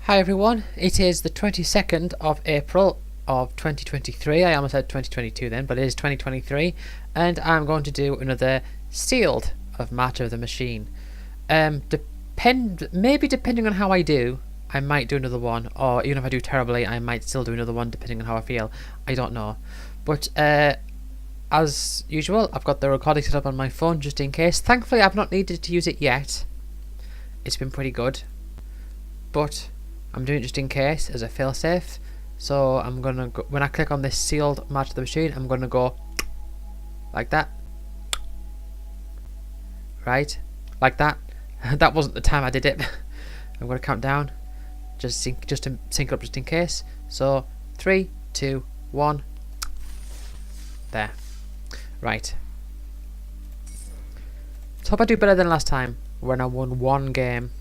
Hi everyone, it is the 22nd of April of 2023. I almost said 2022 then, but it is 2023, and I'm going to do another sealed of March of the Machine. Maybe depending on how I do, I might do another one, or even if I do terribly, I might still do another one depending on how I feel. I don't know. But as usual, I've got the recording set up on my phone just in case. Thankfully, I've not needed to use it yet. It's been pretty good. But I'm doing it just in case as a failsafe. So I'm gonna go, when I click on this sealed March of the Machine, I'm gonna go like that. Right? Like that. That wasn't the time I did it. I'm gonna count down. Just to sync up just in case. So 3, 2, 1. There. Right. Let's hope I do better than last time when I won one game.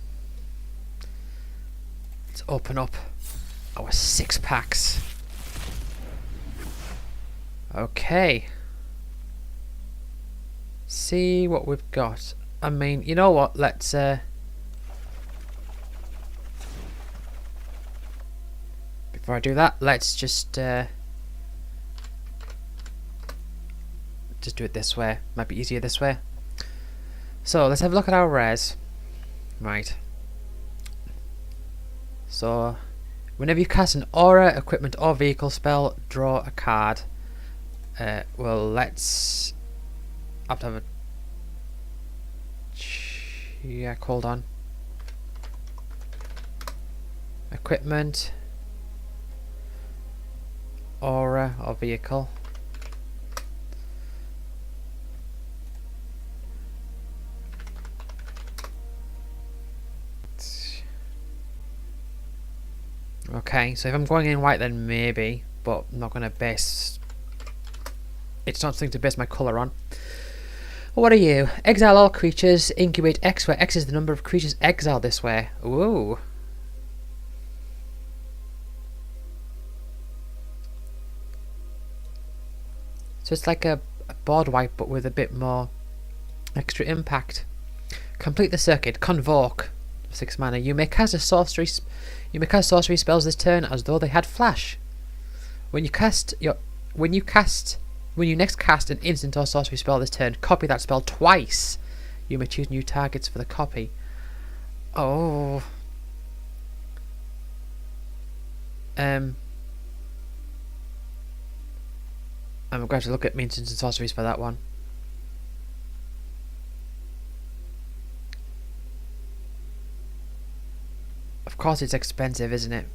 Let's open up our 6 packs. Okay. See what we've got. I mean, you know what? Let's before I do that, let's just do it this way. Might be easier this way. So let's have a look at our rares. Right. So, whenever you cast an aura, equipment, or vehicle spell, draw a card. Well, let's have to have a check. Hold on. Equipment, aura, or vehicle. Okay, so if I'm going in white, then maybe, but I'm not going to base... It's not something to base my colour on. What are you? Exile all creatures, incubate X, where X is the number of creatures exiled this way. Ooh. So it's like a board wipe, but with a bit more extra impact. Complete the circuit. Convoke. 6 mana. You may cast sorcery spells this turn as though they had flash. When you next cast an instant or sorcery spell this turn, copy that spell twice. You may choose new targets for the copy. Oh. I'm going to have to look at my instants and sorceries for that one. Of course it's expensive, isn't it?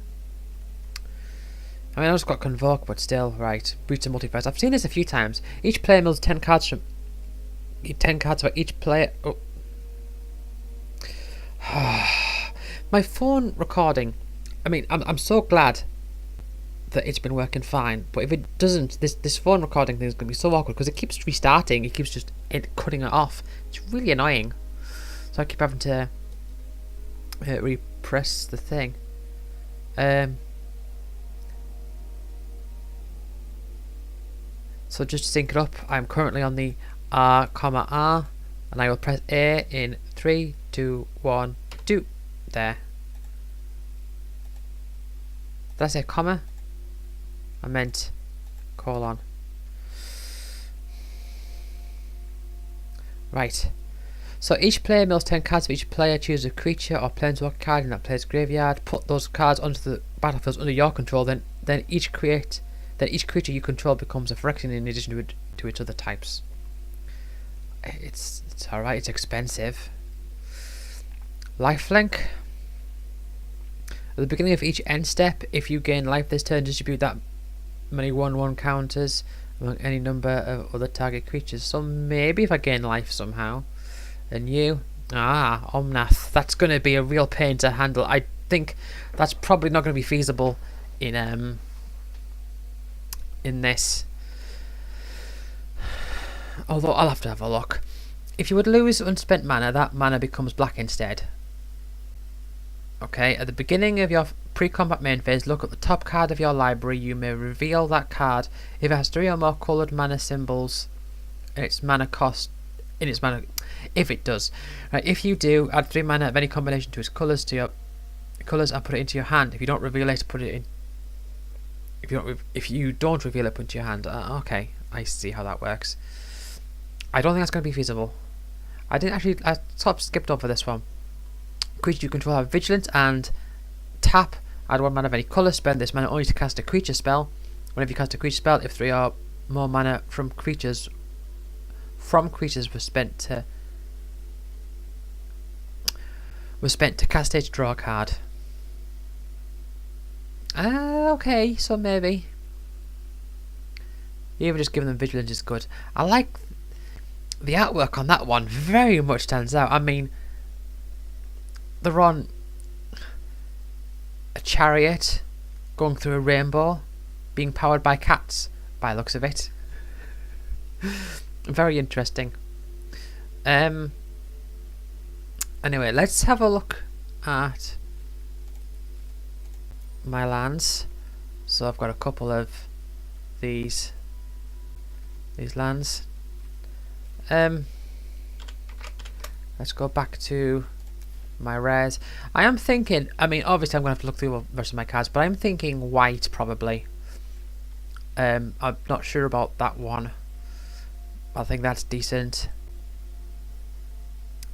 I mean, I just got Convoke, but still, right. Boots and multiverse. I've seen this a few times. Each player mills 10 cards from... 10 cards for each player... Oh. My phone recording... I mean, I'm so glad that it's been working fine, but if it doesn't, this phone recording thing is going to be so awkward, because it keeps restarting, it keeps just cutting it off. It's really annoying. So I keep having to... repress the thing. So just to sync it up, I'm currently on the R, R, and I will press A in 3, 2, 1, 2. There. Did I say comma? I meant colon. Right. So each player mills 10 cards for each player. Choose a creature or planeswalker card in that player's graveyard. Put those cards onto the battlefield under your control. Then each creature you control becomes a Phyrexian in addition to its other types. It's alright. It's expensive. Lifelink. At the beginning of each end step, if you gain life this turn, distribute that many 1/1 counters among any number of other target creatures. So maybe if I gain life somehow. And you, Omnath. That's going to be a real pain to handle. I think that's probably not going to be feasible in this. Although I'll have to have a look. If you would lose unspent mana, that mana becomes black instead. Okay, at the beginning of your pre-combat main phase, look at the top card of your library. You may reveal that card if it has 3 or more coloured mana symbols and its mana cost. If it does, right? If you do, add 3 mana of any combination to its colours to your colours and put it into your hand. If you don't reveal it, put it in. If you don't reveal it, put it into your hand. Okay, I see how that works. I don't think that's going to be feasible. I sort of skipped over this one. Creature you control have vigilance and tap. Add 1 mana of any colour. Spend this mana only to cast a creature spell. Whenever you cast a creature spell, if 3 or more mana from creatures were spent to cast it, draw a card. Okay, so maybe. Even just giving them vigilance is good. I like the artwork on that one, very much stands out. I mean, they're on a chariot going through a rainbow, being powered by cats, by the looks of it. Very interesting. Anyway, let's have a look at my lands. So I've got a couple of these lands. Let's go back to my rares. I am thinking, I mean, obviously I'm going to have to look through the rest of my cards, but I'm thinking white probably. I'm not sure about that one. I think that's decent.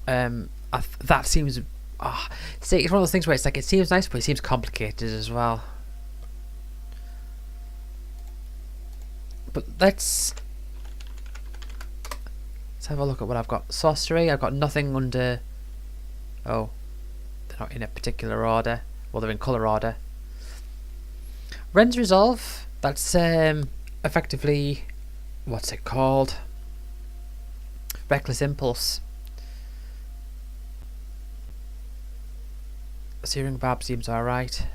That seems. See, it's one of those things where it's like it seems nice, but it seems complicated as well. But let's have a look at what I've got. Sorcery. I've got nothing under. Oh, they're not in a particular order. Well, they're in colour order. Ren's Resolve. That's effectively, what's it called? Reckless Impulse. Searing Barb seems alright.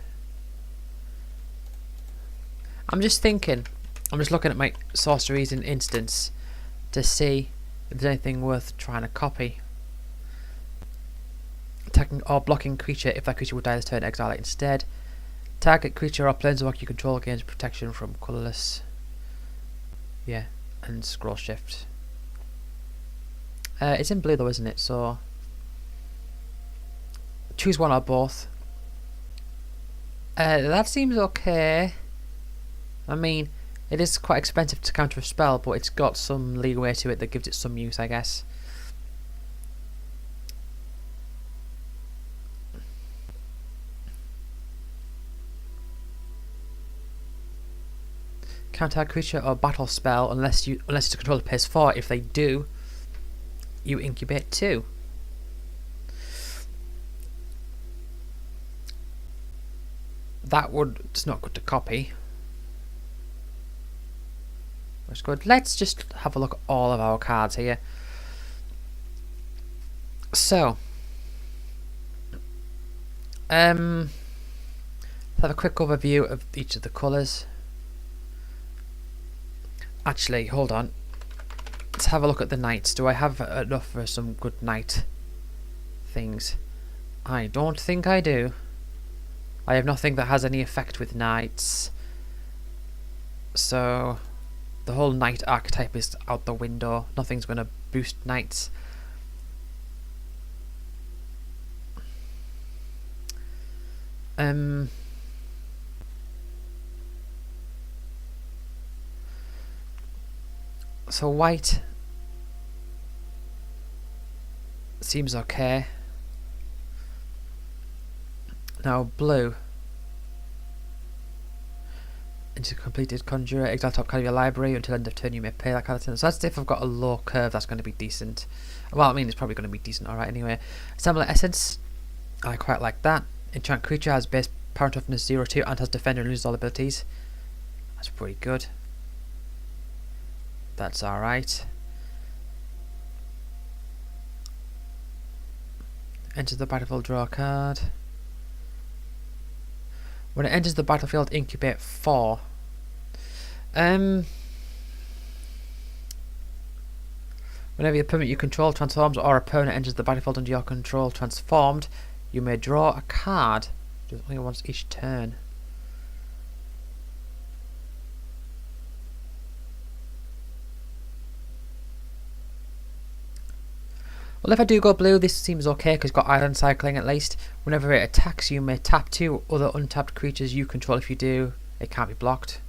I'm just thinking, I'm just looking at my sorceries in instance to see if there's anything worth trying to copy. Attacking or blocking creature. If that creature would die this turn, exile it instead. Target creature or planeswalker you control gains protection from colourless. Yeah, and scroll shift. It's in blue though, isn't it? So choose one or both. That seems okay. I mean, it is quite expensive to counter a spell, but it's got some leeway to it that gives it some use, I guess. Counter creature or battle spell unless the controller pays 4. If they do, you incubate 2. It's not good to copy. That's good. Let's just have a look at all of our cards here. So, let's have a quick overview of each of the colours. Actually, hold on. Let's have a look at the knights. Do I have enough for some good knight things? I don't think I do. I have nothing that has any effect with knights. So the whole knight archetype is out the window. Nothing's going to boost knights. So white seems okay. Now blue. Into completed conjurer, exile top card of your library until end of turn. You may play that card. So that's if I've got a low curve. That's going to be decent. Well, I mean, it's probably going to be decent. All right. Anyway, Assembler Essence. I quite like that. Enchant creature has base power toughness 0/2 and has defender and loses all abilities. That's pretty good. That's all right. Enter the battlefield, draw a card. When it enters the battlefield, incubate 4. Whenever your opponent you control transforms or opponent enters the battlefield under your control transformed, you may draw a card. Just only once each turn. Well, if I do go blue, this seems okay because it's got island cycling at least. Whenever it attacks, you may tap 2 other untapped creatures you control. If you do, it can't be blocked.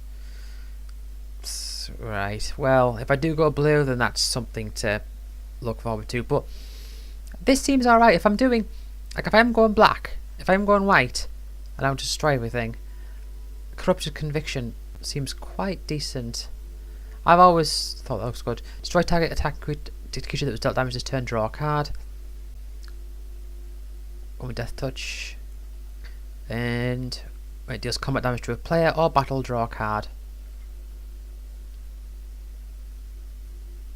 Right, well, if I do go blue, then that's something to look forward to. But this seems alright. If I'm doing, like, if I'm going black, if I'm going white, and I want to destroy everything, Corrupted Conviction seems quite decent. I've always thought that looks good. Destroy target attack creature that was dealt damage this turn, draw a card. One with Death Touch. And when it deals combat damage to a player or battle, draw a card.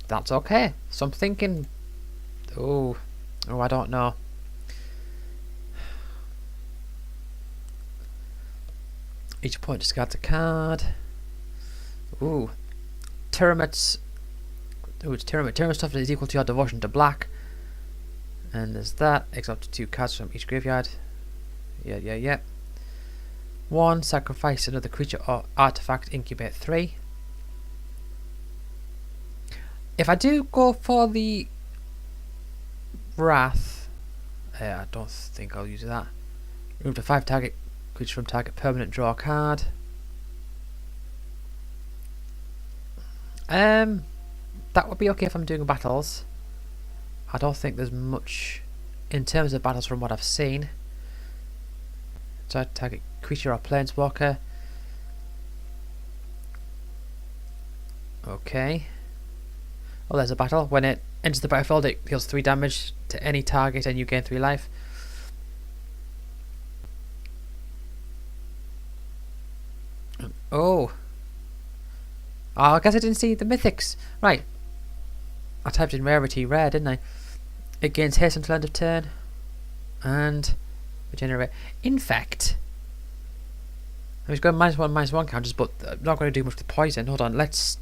That's okay. So I'm thinking... Oh, I don't know. Each opponent discards a card. Ooh. Tyramets. Ooh, it's Tyramet. Tyramet stuff is equal to your devotion to black. And there's that. Exile up to 2 cards from each graveyard. Yeah. 1. Sacrifice another creature or artifact. Incubate 3. If I do go for the Wrath, I don't think I'll use that. Remove the 5 target creature from target permanent, draw a card. That would be okay if I'm doing battles. I don't think there's much in terms of battles from what I've seen. So target creature or planeswalker. Okay. Oh, there's a battle. When it enters the battlefield, it deals 3 damage to any target and you gain 3 life. Oh, I guess I didn't see the mythics. Right. I typed in rarity rare, didn't I? It gains haste until end of turn. And regenerate. Infect. I was going -1/-1 counters, but I'm not going to do much with poison. Hold on, let's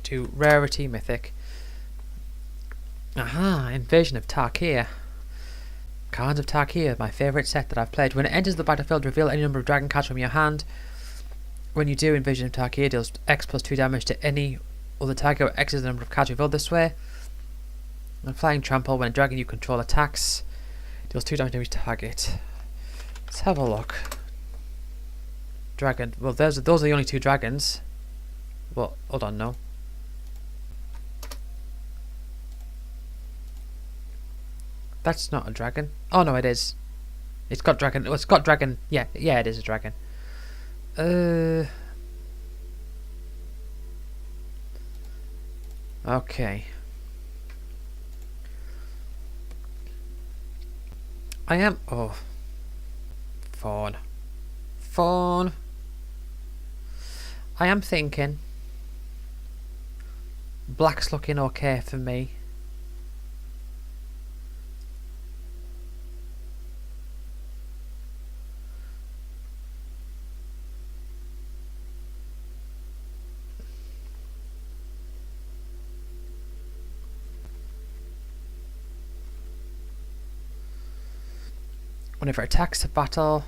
do rarity mythic. Aha, Invasion of Tarkir. Cards of Tarkir, my favourite set that I've played. When it enters the battlefield, reveal any number of dragon cards from your hand. When you do, Invasion of Tarkir deals X plus 2 damage to any other target, where X is the number of cards revealed this way. And Flying Trample, when a dragon you control attacks, deals 2 damage to each target. Let's have a look. Dragon, well those are the only 2 dragons. Well, hold on, no. That's not a dragon. Oh no, it is. It's got dragon. Oh, it's got dragon. Yeah, it is a dragon. Okay. I am. Oh. Fawn. I am thinking. Black's looking okay for me. Whenever it attacks a battle,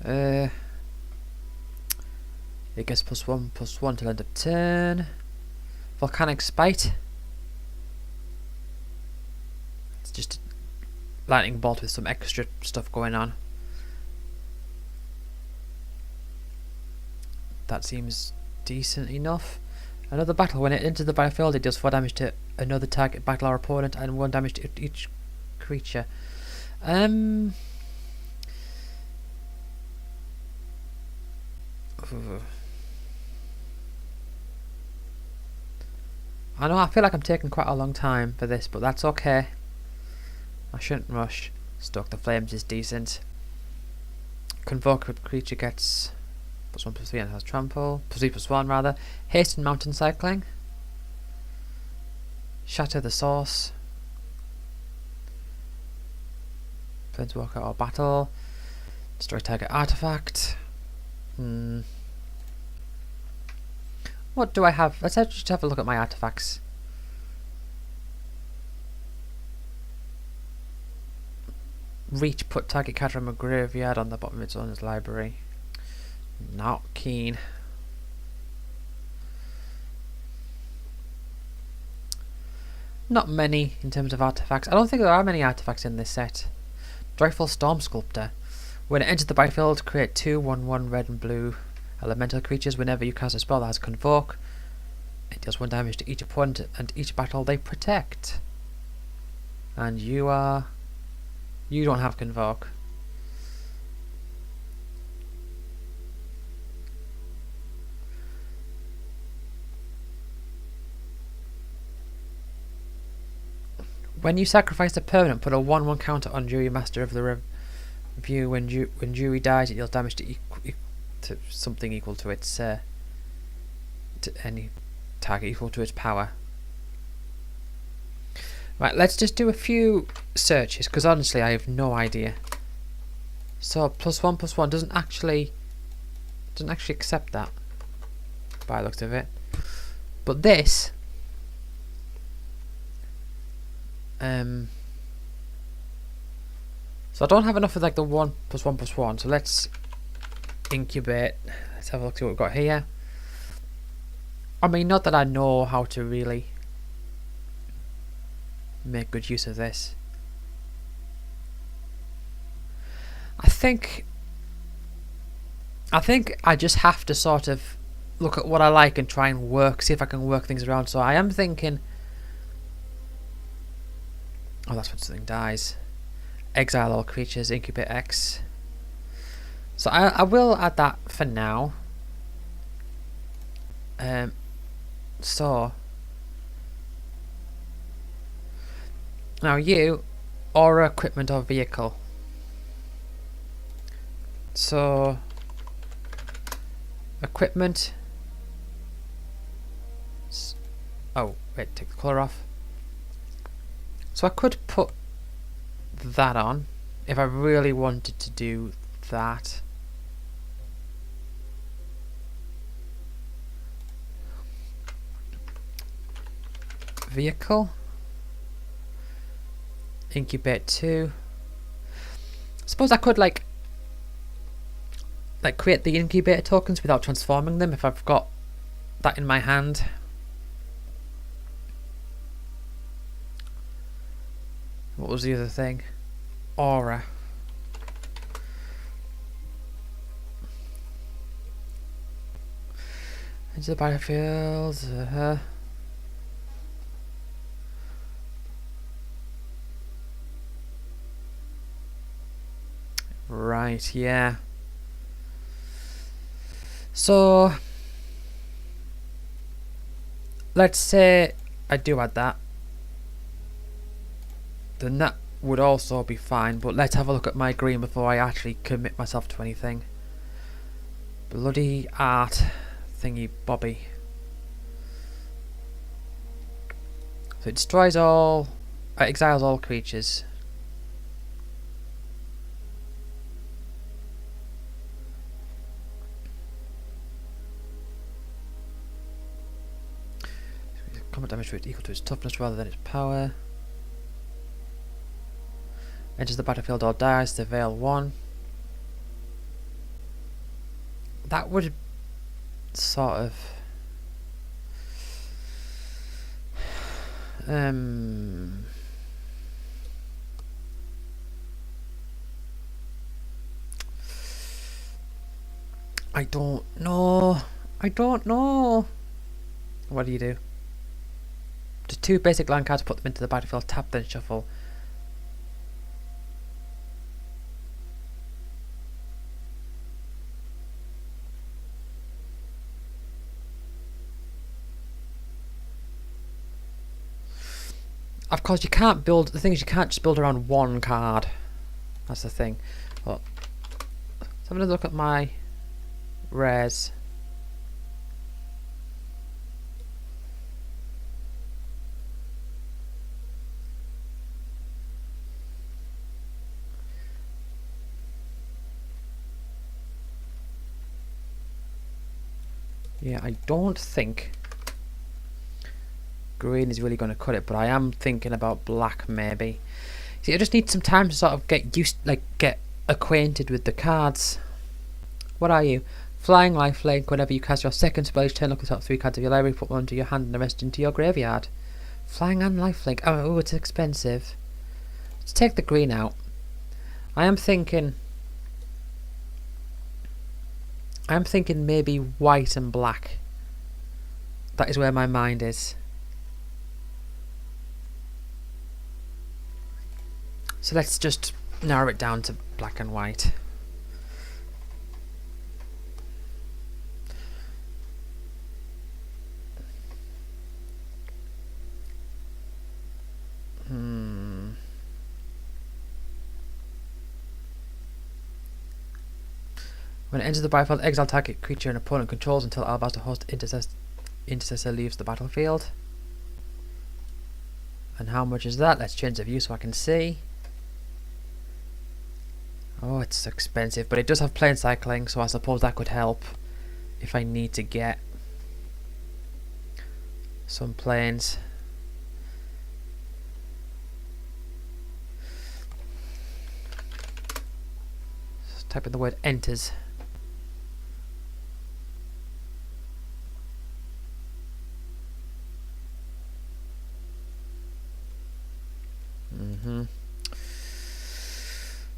it gets +1/+1 till end of turn. Volcanic Spite. It's just a lightning bolt with some extra stuff going on. That seems decent enough. Another battle. When it enters the battlefield, it deals 4 damage to another target, battle or opponent, and 1 damage to each creature. I know I feel like I'm taking quite a long time for this, but that's okay. I shouldn't rush. Stoke the Flames is decent. Convoke a creature gets +1/+3 and has trample. +3/+1 rather. Haste and mountain cycling. Shatter the source. Planeswalker or battle. Destroy target artifact. What do I have? Let's just have a look at my artifacts. Reach, put target card from a graveyard on the bottom of its owner's library. Not keen. not many in terms of artifacts. I don't think there are many artifacts in this set. Joyful Storm Sculptor. When it enters the battlefield, create 2/1/1 red and blue elemental creatures. Whenever you cast a spell that has Convoke, it deals 1 damage to each opponent and each battle they protect. And you don't have Convoke. When you sacrifice a permanent, put a 1/1 counter on Jury Master of the Review. When Jury dies, it deals damage to something equal to its to any target equal to its power. Right, let's just do a few searches because honestly, I have no idea. So +1/+1 doesn't actually accept that by the looks of it. But this. So I don't have enough of like the 1+1+1, so let's incubate. Let's have a look, see what we've got here. I mean, not that I know how to really make good use of this. I think I just have to sort of look at what I like and try and see if I can work things around. So I am thinking, oh, that's when something dies. Exile all creatures, incubate X. So I will add that for now. So now you, aura, equipment, or vehicle. So equipment. Oh wait, take the colour off. So I could put that on if I really wanted to do that. Vehicle. Incubate 2. Suppose I could like create the incubator tokens without transforming them if I've got that in my hand. What was the other thing? Aura. Into the battlefield. Right, yeah. So let's say I do add that. Then that would also be fine, but let's have a look at my green before I actually commit myself to anything. Bloody art thingy bobby. So it destroys all, exiles all creatures. Combat damage rate equal to its toughness rather than its power. Enters the battlefield or dies to Veil 1. That would sort of I don't know. What do you do? Just 2 basic land cards, put them into the battlefield, tap, then shuffle. Of course, you can't build. The thing is, you can't just build around one card. That's the thing. But let's have a look at my rares. Yeah, I don't think green is really going to cut it, but I am thinking about black maybe. See, I just need some time to sort of get used, get acquainted with the cards. What are you? Flying Lifelink. Whenever you cast your second spell each turn, look at the top 3 cards of your library, put one into your hand and the rest into your graveyard. Flying and lifelink. Oh, it's expensive. Let's take the green out. I am thinking maybe white and black. That is where my mind is. So let's just narrow it down to black and white. When it enters the battlefield, exile target creature an opponent controls until Alabaster Host Intercessor leaves the battlefield. And how much is that? Let's change the view so I can see. Oh, it's expensive, but it does have plane cycling, so I suppose that could help if I need to get some planes. Just type in the word enters.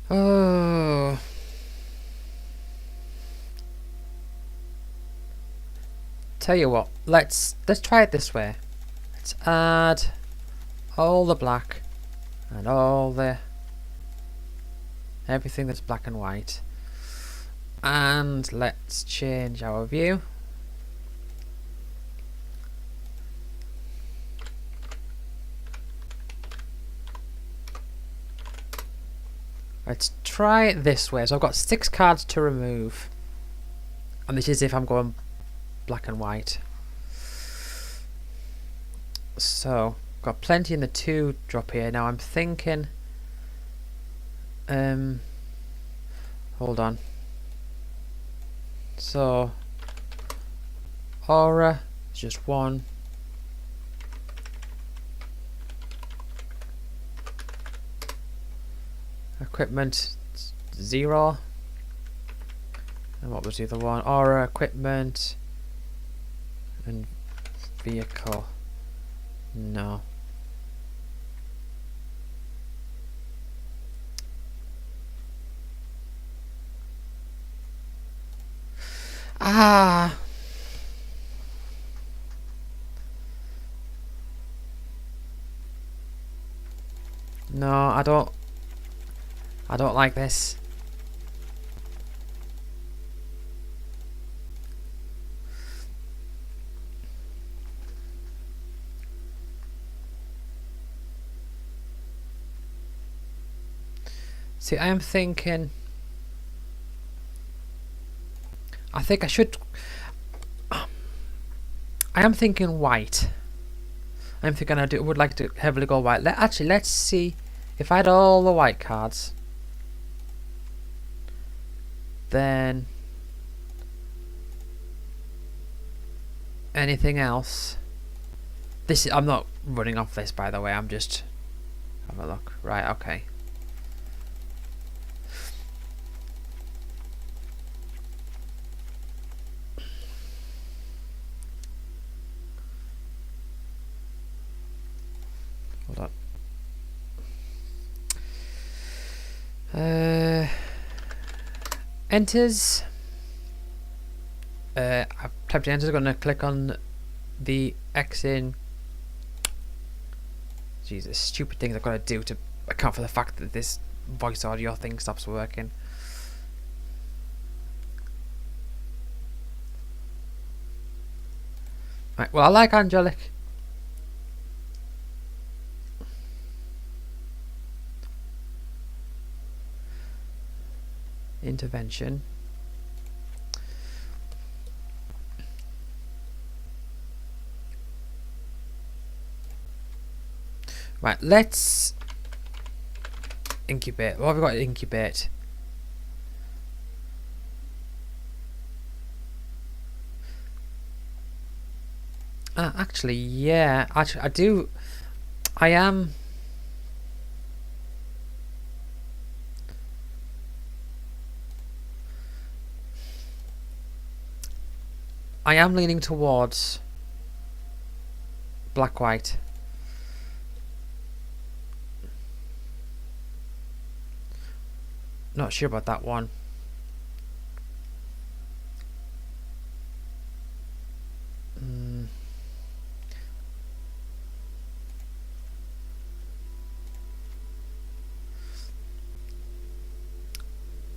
Oh. Tell you what, let's try it this way. Let's add all the black and all the everything that's black and white. And let's change our view. Let's try it this way. So I've got 6 cards to remove. And this is if I'm going black and white. So, got plenty in the 2 drop here. Now I'm thinking... hold on. So, Aura is just 1. Equipment 0. And what was the other one? Aura, equipment, and vehicle. No. Ah. No, I don't like this. See, I am thinking... I think I should... I am thinking white. I'm thinking I would like to heavily go white. Actually, let's see if I had all the white cards. Then anything else? This is, I'm not running off this, by the way. I'm just have a look. Right, okay. Hold on. Enters. I've typed in enters. I'm going to click on the X in. Jesus, stupid things I've got to do to account for the fact that this voice audio thing stops working. Right, well, I like Angelic. Intervention. Right, let's incubate. What have we got to incubate? Actually, yeah. Actually, I do. I am. I am leaning towards black-white. Not sure about that one.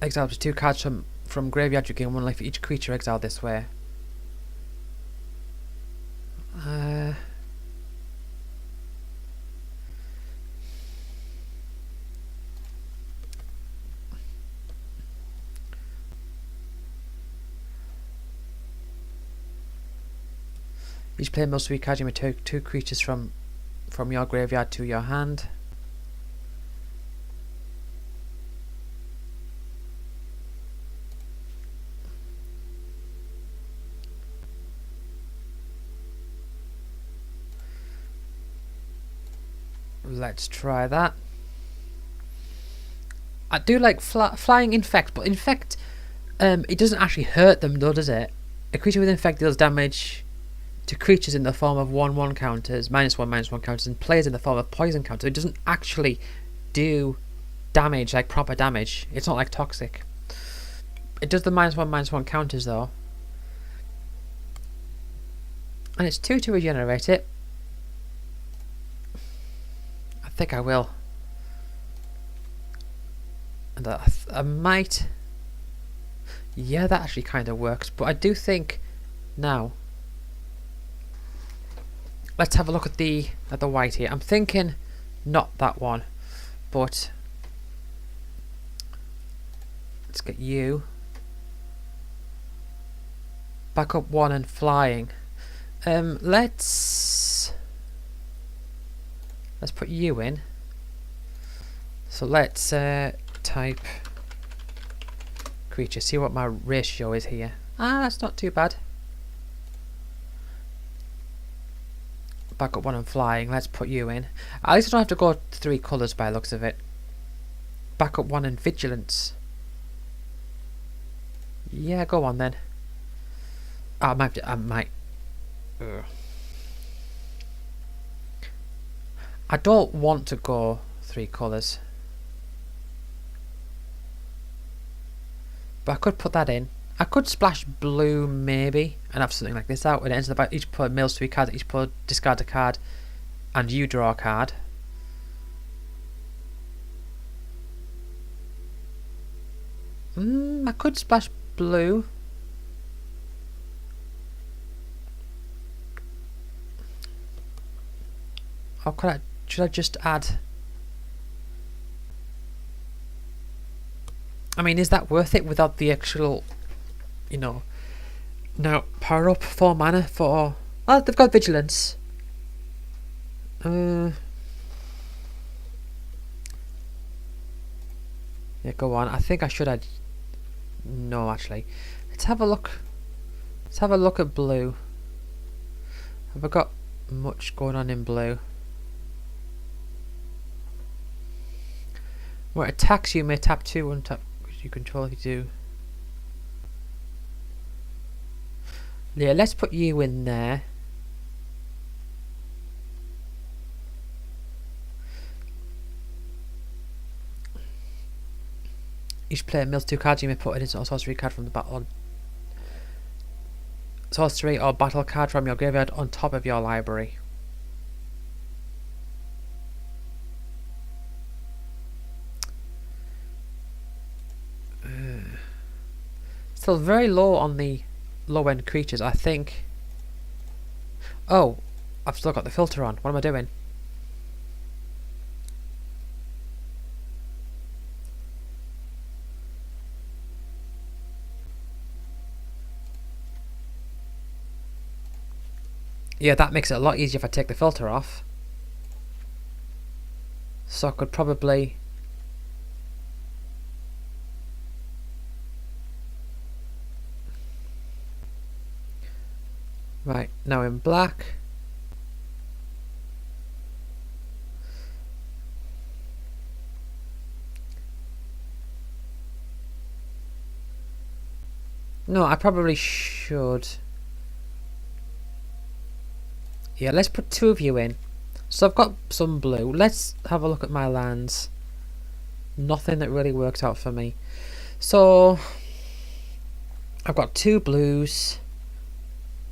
Exile up to 2 cards from graveyard. You gain 1 life for each creature exiled this way. Each player must recard. You may take 2 creatures from your graveyard to your hand. Let's try that. I do like flying infect, but infect, it doesn't actually hurt them though, does it? A creature with infect deals damage to creatures in the form of 1/1 counters, -1/-1 counters, and players in the form of poison counters. It doesn't actually do damage, like proper damage. It's not like toxic. It does the -1/-1 counters though. And it's 2 to regenerate it. I think I will. And I might. Yeah, that actually kind of works. But I do think now. Let's have a look at the white here. I'm thinking not that one, but let's get you back up 1 and flying. Let's put you in. So let's type creature. See what my ratio is here. That's not too bad. Back up 1 and flying. Let's put you in. At least I don't have to go 3 colours by the looks of it. Back up 1 and vigilance. Yeah, go on then. I might. I don't want to go 3 colours. But I could put that in. I could splash blue maybe and have something like this out. When it ends the back, each player mills 3 cards, each player discard a card, and you draw a card. I could splash blue. Or should I just add? I mean, is that worth it without the actual, you know? Now, power up 4 mana for. Oh, they've got vigilance. Yeah, go on. I think I should add. No, actually, let's have a look. Let's have a look at blue. Have I got much going on in blue? Where it attacks you may tap 2, untap you control if you do. Yeah, let's put you in there. Each player mills 2 cards. You may put an instant or sorcery card from the battle. Sorcery or battle card from your graveyard on top of your library. Still very low on the low end creatures, I think. Oh, I've still got the filter on. What am I doing? Yeah, that makes it a lot easier if I take the filter off. So I could probably. Right, now in black. No, I probably should. Yeah, let's put 2 of you in. So I've got some blue. Let's have a look at my lands. nothing that really works out for me. So I've got 2 blues.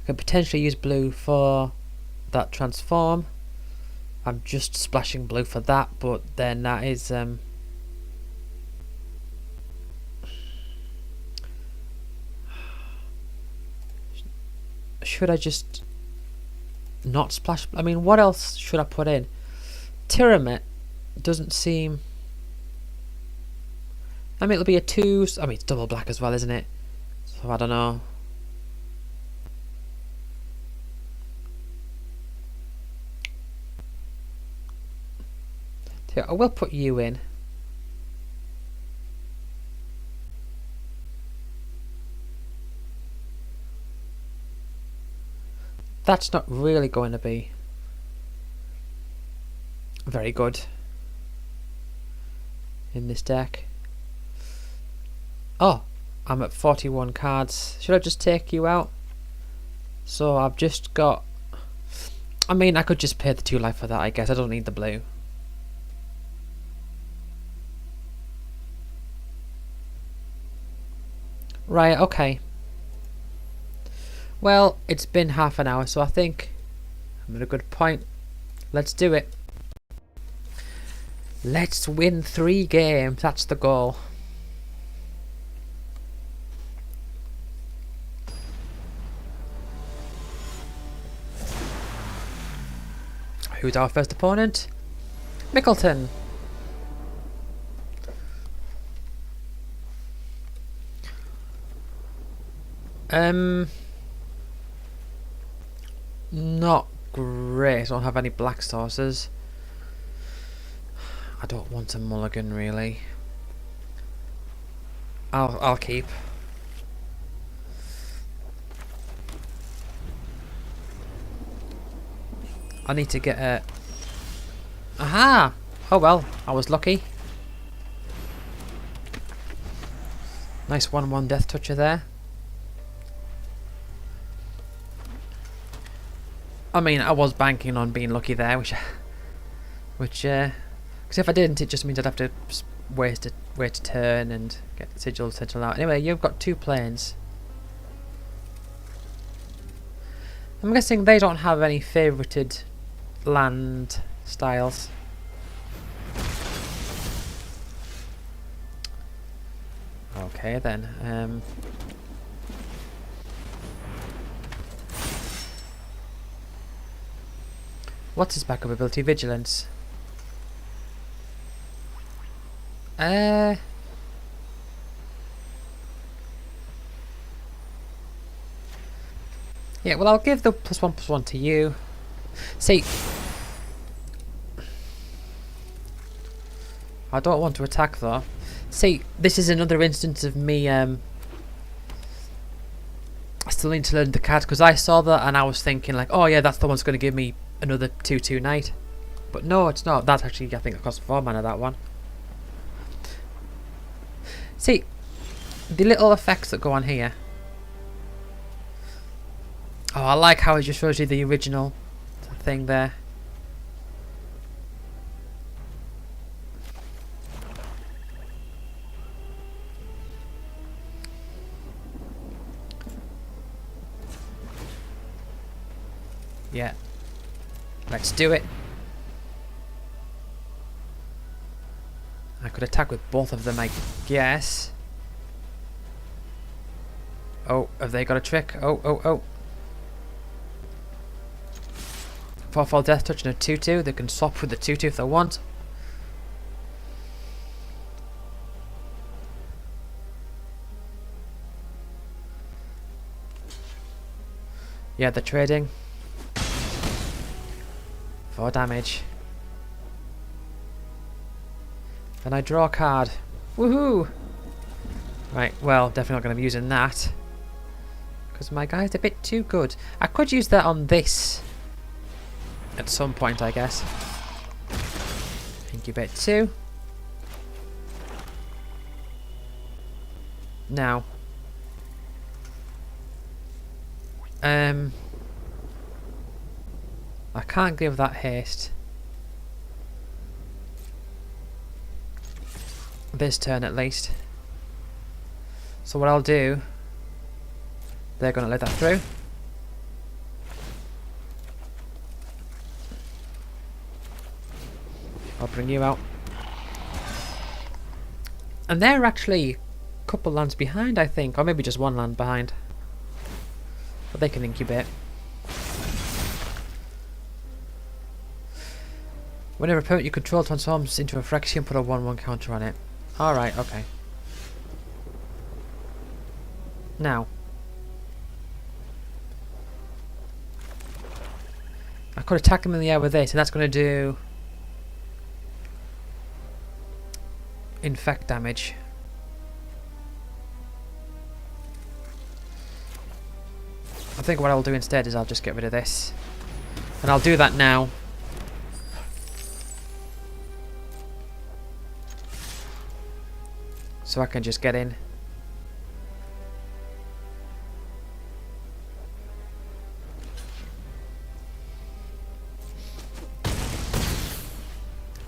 I could potentially use blue for that transform. I'm just splashing blue for that, but then that is should I just not splash? I mean, what else should I put in? Tyramit doesn't seem... I mean, it'll be a 2... I mean, it's double black as well, isn't it? So I don't know. I will put you in. That's not really going to be very good in this deck. Oh, I'm at 41 cards. Should I just take you out? So I've just got... I mean, I could just pay the 2 life for that, I guess. I don't need the blue. Right, okay. Well, it's been half an hour, so I think I'm at a good point. Let's do it. Let's win 3 games. That's the goal. Who's our first opponent? Mickleton. Not great. I don't have any black sources. I don't want a mulligan really. I'll keep. I need to get a... Aha! Oh well, I was lucky. Nice 1/1 death toucher there. I mean, I was banking on being lucky there, because if I didn't, it just means I'd have to wait a turn and get the sigil out. Anyway, you've got 2 planes. I'm guessing they don't have any favorited land styles. Okay then. What's his backup ability? Vigilance. Yeah, well, I'll give the +1/+1 to you. See, I don't want to attack though. See, this is another instance of me. I still need to learn the cards because I saw that and I was thinking like, oh yeah, that's the one that's going to give me another 2/2 knight. But no, it's not. That's actually, I think it costs 4 mana, that one. See, the little effects that go on here. Oh, I like how it just shows you the original thing there. Yeah. Let's do it. I could attack with both of them, I guess. Oh, have they got a trick? Oh. 4/4 death touch and a 2/2. They can swap with the 2/2 if they want. Yeah, they're trading. 4 damage. And I draw a card. Woohoo! Right, well, definitely not going to be using that. Because my guy's a bit too good. I could use that on this. At some point, I guess. Incubate 2. Now. I can't give that haste. this turn at least. So what I'll do, they're going to let that through. I'll bring you out. And they're actually a couple lands behind, I think, or maybe just one land behind. But they can incubate. Whenever a opponent you control transforms into a Phyrexian, put a 1/1 counter on it. Alright, okay. Now. I could attack him in the air with this, and that's going to do infect damage. I think what I'll do instead is I'll just get rid of this. And I'll do that now. So I can just get in.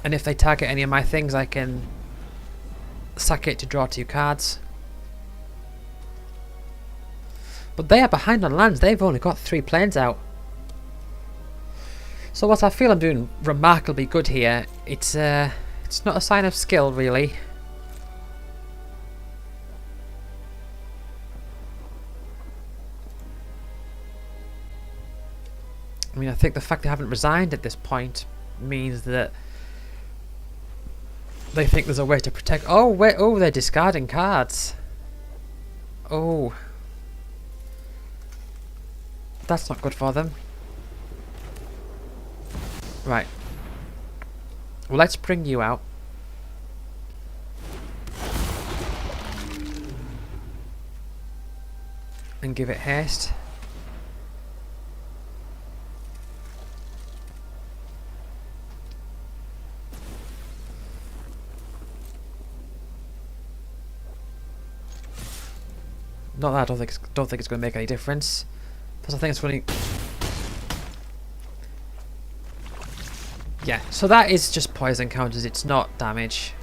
And if they target any of my things, I can sack it to draw 2 cards. But they are behind on lands. They've only got 3 planes out. So what I feel I'm doing remarkably good here, it's not a sign of skill really. I mean, I think the fact they haven't resigned at this point means that they think there's a way to protect. Oh wait! Oh, they're discarding cards. Oh, that's not good for them. Right. Well, let's bring you out. And give it haste. Not that I don't think it's going to make any difference. Plus, I think it's going to. Yeah. So that is just poison counters. It's not damage.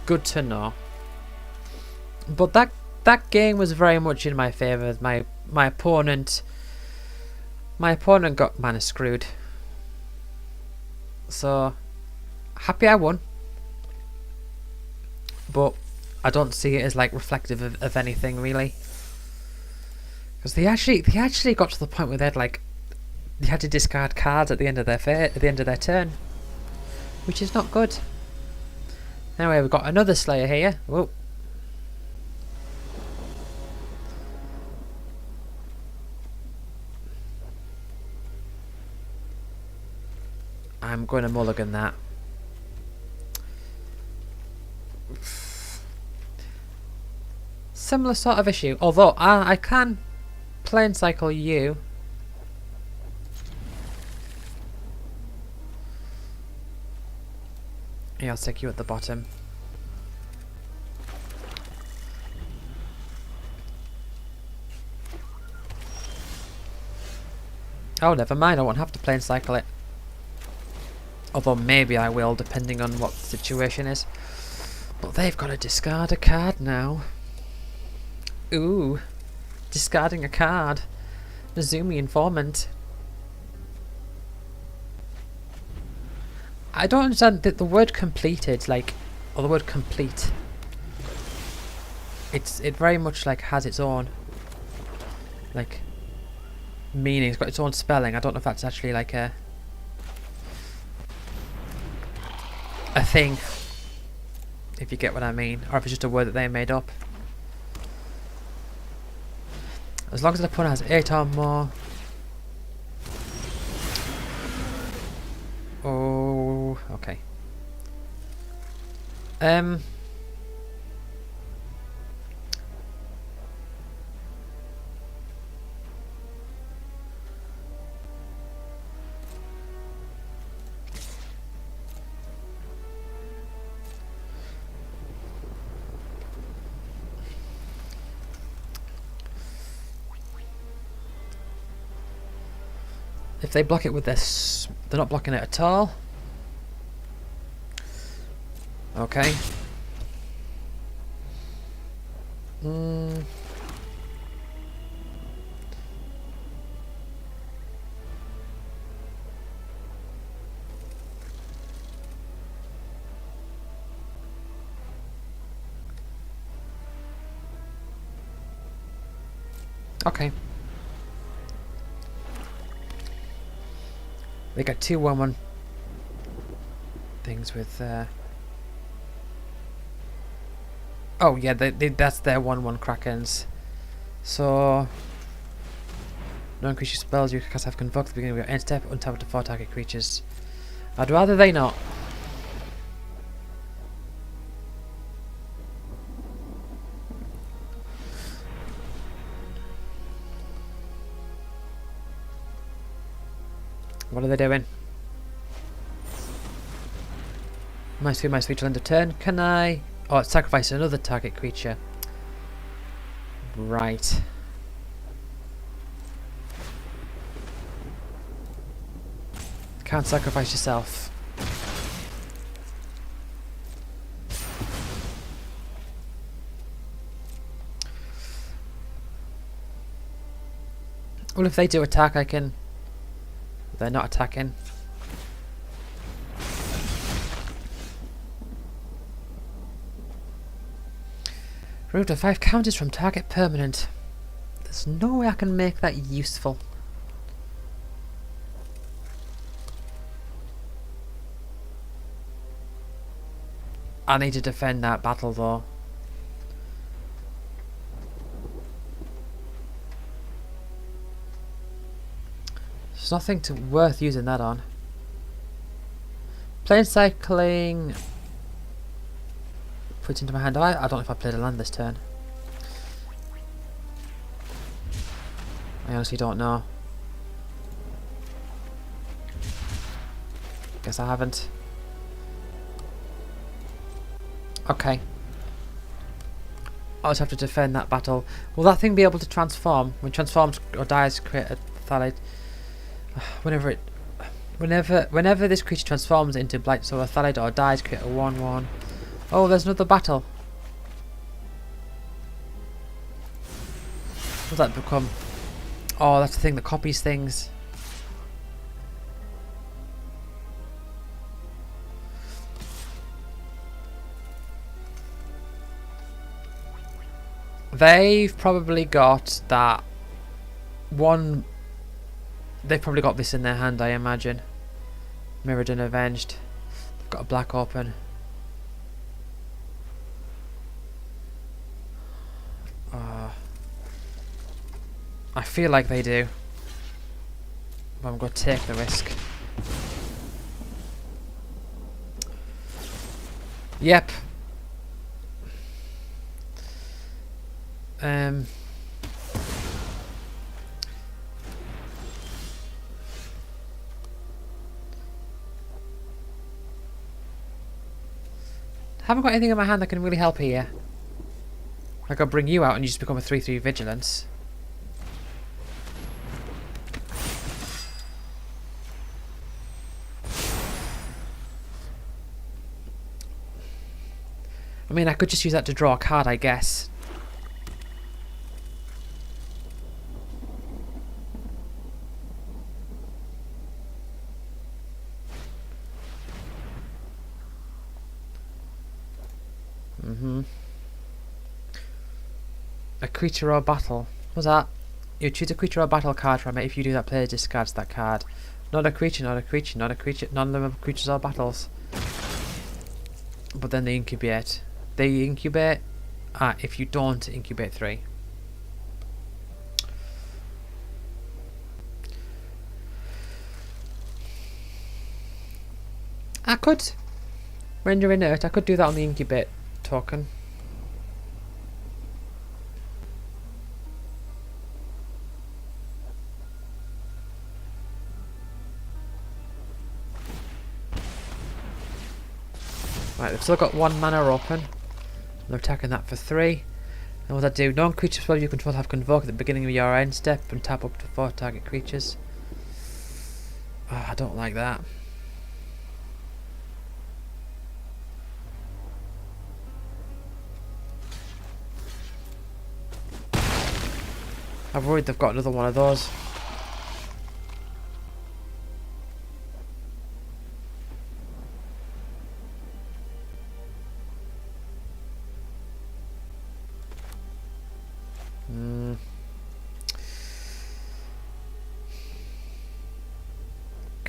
Good to know. But that game was very much in my favour. My opponent got mana screwed. So happy I won. But I don't see it as like reflective of anything really, because they actually got to the point where they had to discard cards at the end of their turn, which is not good. Anyway, we've got another Slayer here. Whoa. I'm going to mulligan that. Similar sort of issue, although I can plane cycle you. Yeah, I'll stick you at the bottom. Oh, never mind, I won't have to plane cycle it. Although maybe I will, depending on what the situation is. But they've got to discard a card now. Ooh, discarding a card. Nazumi Informant. I don't understand that the word completed, or the word complete. It very much has its own meaning. It's got its own spelling. I don't know if that's actually a thing, if you get what I mean, or if it's just a word that they made up. As long as the opponent has 8 or more. Oh, okay. If they block it with this, they're not blocking it at all. Okay. Okay. They got 2/1/1 things with. Oh yeah, that's their 1/1 Krakens. So no increase your spells you cast have convoked at the beginning of your end step, untap to 4 target creatures. I'd rather they not. What are they doing? -2/-3 till end of turn. Can I? Oh, it's sacrifice another target creature. Right. Can't sacrifice yourself. Well, if they do attack, I can. They're not attacking. Remove the 5 counters from target permanent. There's no way I can make that useful. I need to defend that battle though. There's nothing worth using that on. Plane cycling. Put it into my hand. I don't know if I played a land this turn. I honestly don't know. Guess I haven't. Okay. I'll just have to defend that battle. Will that thing be able to transform? When it transforms or dies, create a thalite. Whenever this creature transforms into blight, so a thalite or dies, create a 1/1. Oh, there's another battle. What's that become? Oh, that's the thing that copies things. They've probably got that one. They've probably got this in their hand, I imagine. Mirrored and Avenged. They've got a black open. I feel like they do. But I'm going to take the risk. Yep. Haven't got anything in my hand that can really help here. I could bring you out and you just become a 3/3 vigilance. I mean, I could just use that to draw a card, I guess. A creature or battle. What's that? You choose a creature or battle card from it. If you do that, player discards that card. Not a creature, not a creature, not a creature. None of them are creatures or battles. But then they incubate. They incubate. If you don't incubate 3. I could. When you're inert, I could do that on the incubate token. Right, they've still got 1 mana open. They're attacking that for 3. And what that do? Non-creature spell you control have convoke at the beginning of your end step and tap up to 4 target creatures. I don't like that. I'm worried they've got another one of those.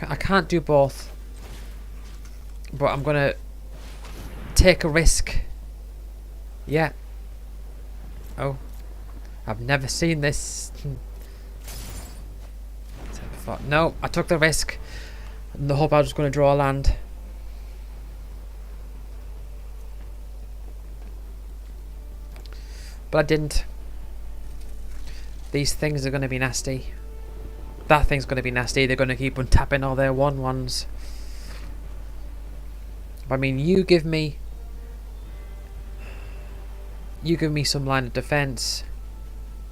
I can't do both. But I'm gonna take a risk. Yeah. Oh. I've never seen this. No, I took the risk. And the hope I was going to draw a land. But I didn't. These things are going to be nasty. That thing's going to be nasty. They're going to keep on tapping all their 1/1s. I mean, you give me some line of defense.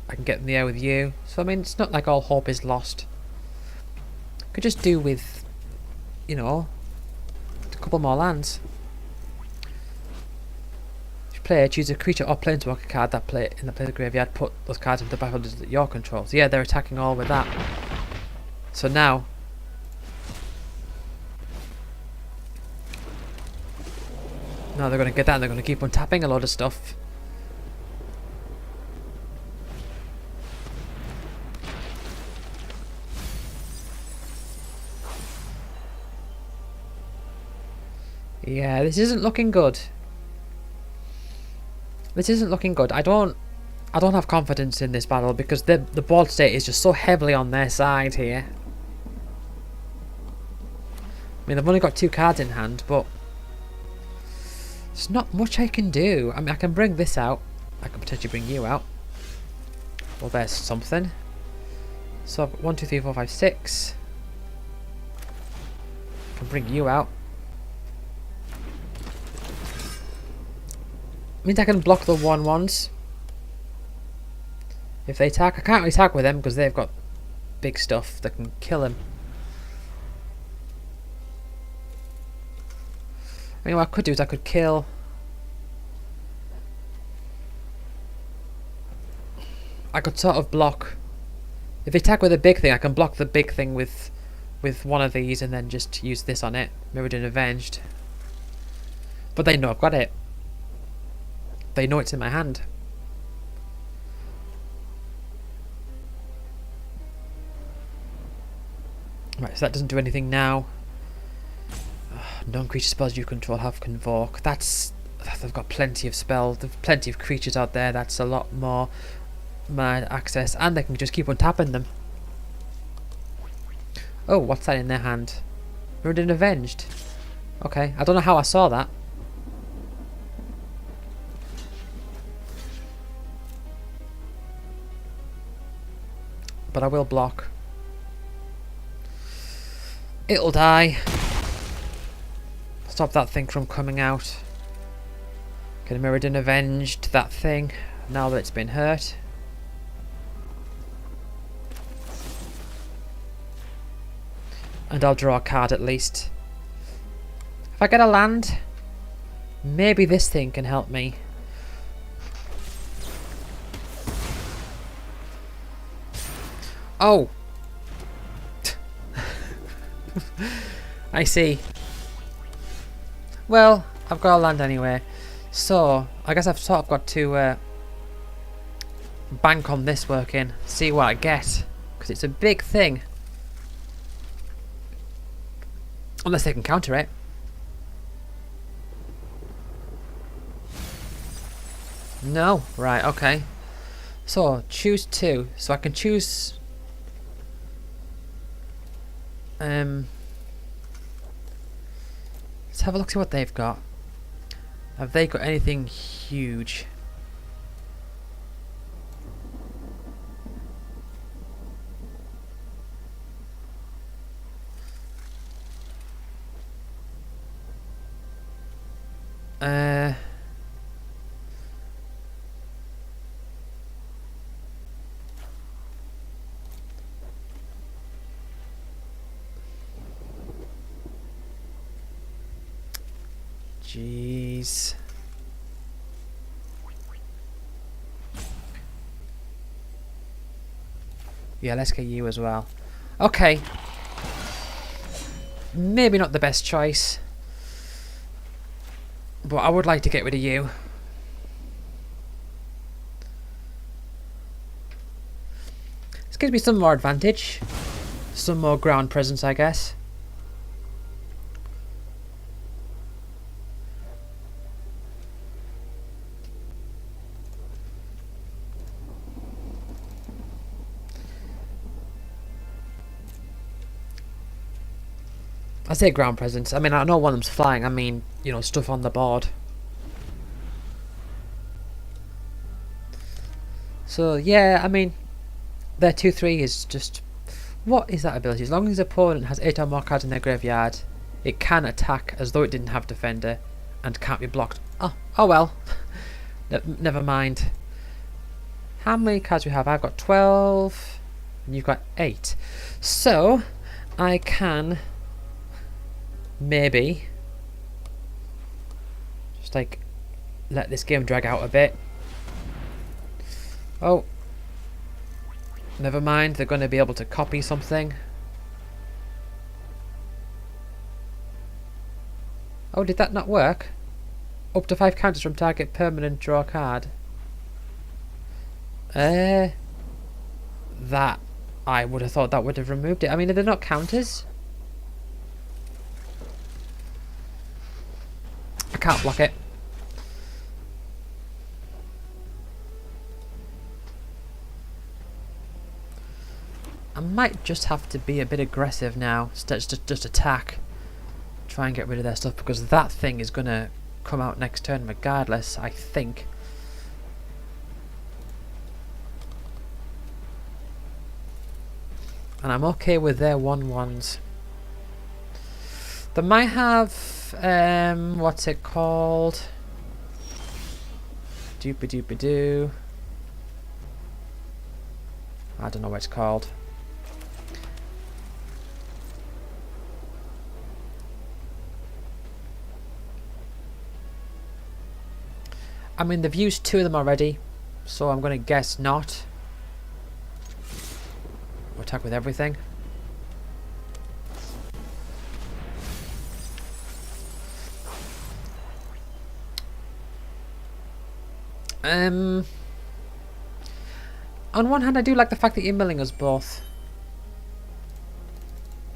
I can get in the air with you. So I mean, it's not like all hope is lost. Could just do with, you know, a couple more lands. Player, choose a creature or planeswalker card that play in the player's graveyard. Put those cards into the battlefield that your control. So yeah, they're attacking all with that. So now, they're going to get that and they're going to keep on tapping a load of stuff. Yeah, this isn't looking good. This isn't looking good. I don't have confidence in this battle because the board state is just so heavily on their side here. I mean, they've only got 2 cards in hand, but there's not much I can do. I mean, I can bring this out. I can potentially bring you out. Well, there's something. So, 1, 2, 3, 4, 5, 6. I can bring you out. Means I can block the 1/1s. If they attack, I can't really attack with them because they've got big stuff that can kill him. I mean, what I could do is I could kill. I could sort of block. If they attack with a big thing, I can block the big thing with one of these and then just use this on it. Mirrodin Avenged. But they know I've got it. They know it's in my hand. Right, so that doesn't do anything now. Non-creature spells you control have Convoke. They've got plenty of spells. There's plenty of creatures out there. That's a lot more access, and they can just keep on tapping them. Oh, what's that in their hand? Mirrodin Avenged. Okay, I don't know how I saw that. But I will block. It'll die. Stop that thing from coming out. Get Mirrodin Avenged that thing now that it's been hurt. And I'll draw a card at least. If I get a land, maybe this thing can help me. Oh! I see. Well, I've got a land anyway. So, I guess I've sort of got to bank on this working. See what I get. Because it's a big thing. Unless they can counter it. No? Right, okay. So, choose 2. So I can choose... let's have a look, see what they've got. Have they got anything huge? Jeez. Yeah, let's get you as well. Okay. Maybe not the best choice. But I would like to get rid of you. This gives me some more advantage. Some more ground presence, I guess. I say ground presence. I mean, I know one of them's flying. I mean, you know, stuff on the board. So, yeah, I mean, their 2-3 is just... What is that ability? As long as the opponent has 8 or more cards in their graveyard, it can attack as though it didn't have defender and can't be blocked. Oh well. Never mind. How many cards do we have? I've got 12 and you've got 8. So, I can maybe just like let this game drag out a bit. Oh, never mind, they're going to be able to copy something. Oh, did that not work? Up to 5 counters from target permanent, draw a card. That I would have thought that would have removed it. I mean, are they not counters? I can't block it. I might just have to be a bit aggressive now. Just attack. Try and get rid of their stuff, because that thing is going to come out next turn regardless, I think. And I'm okay with their 1/1s. They might have what's it called? Doopy doopy doo. I don't know what it's called. I mean, they've used 2 of them already, so I'm going to guess not. We'll attack with everything. On one hand, I do like the fact that you're milling us both.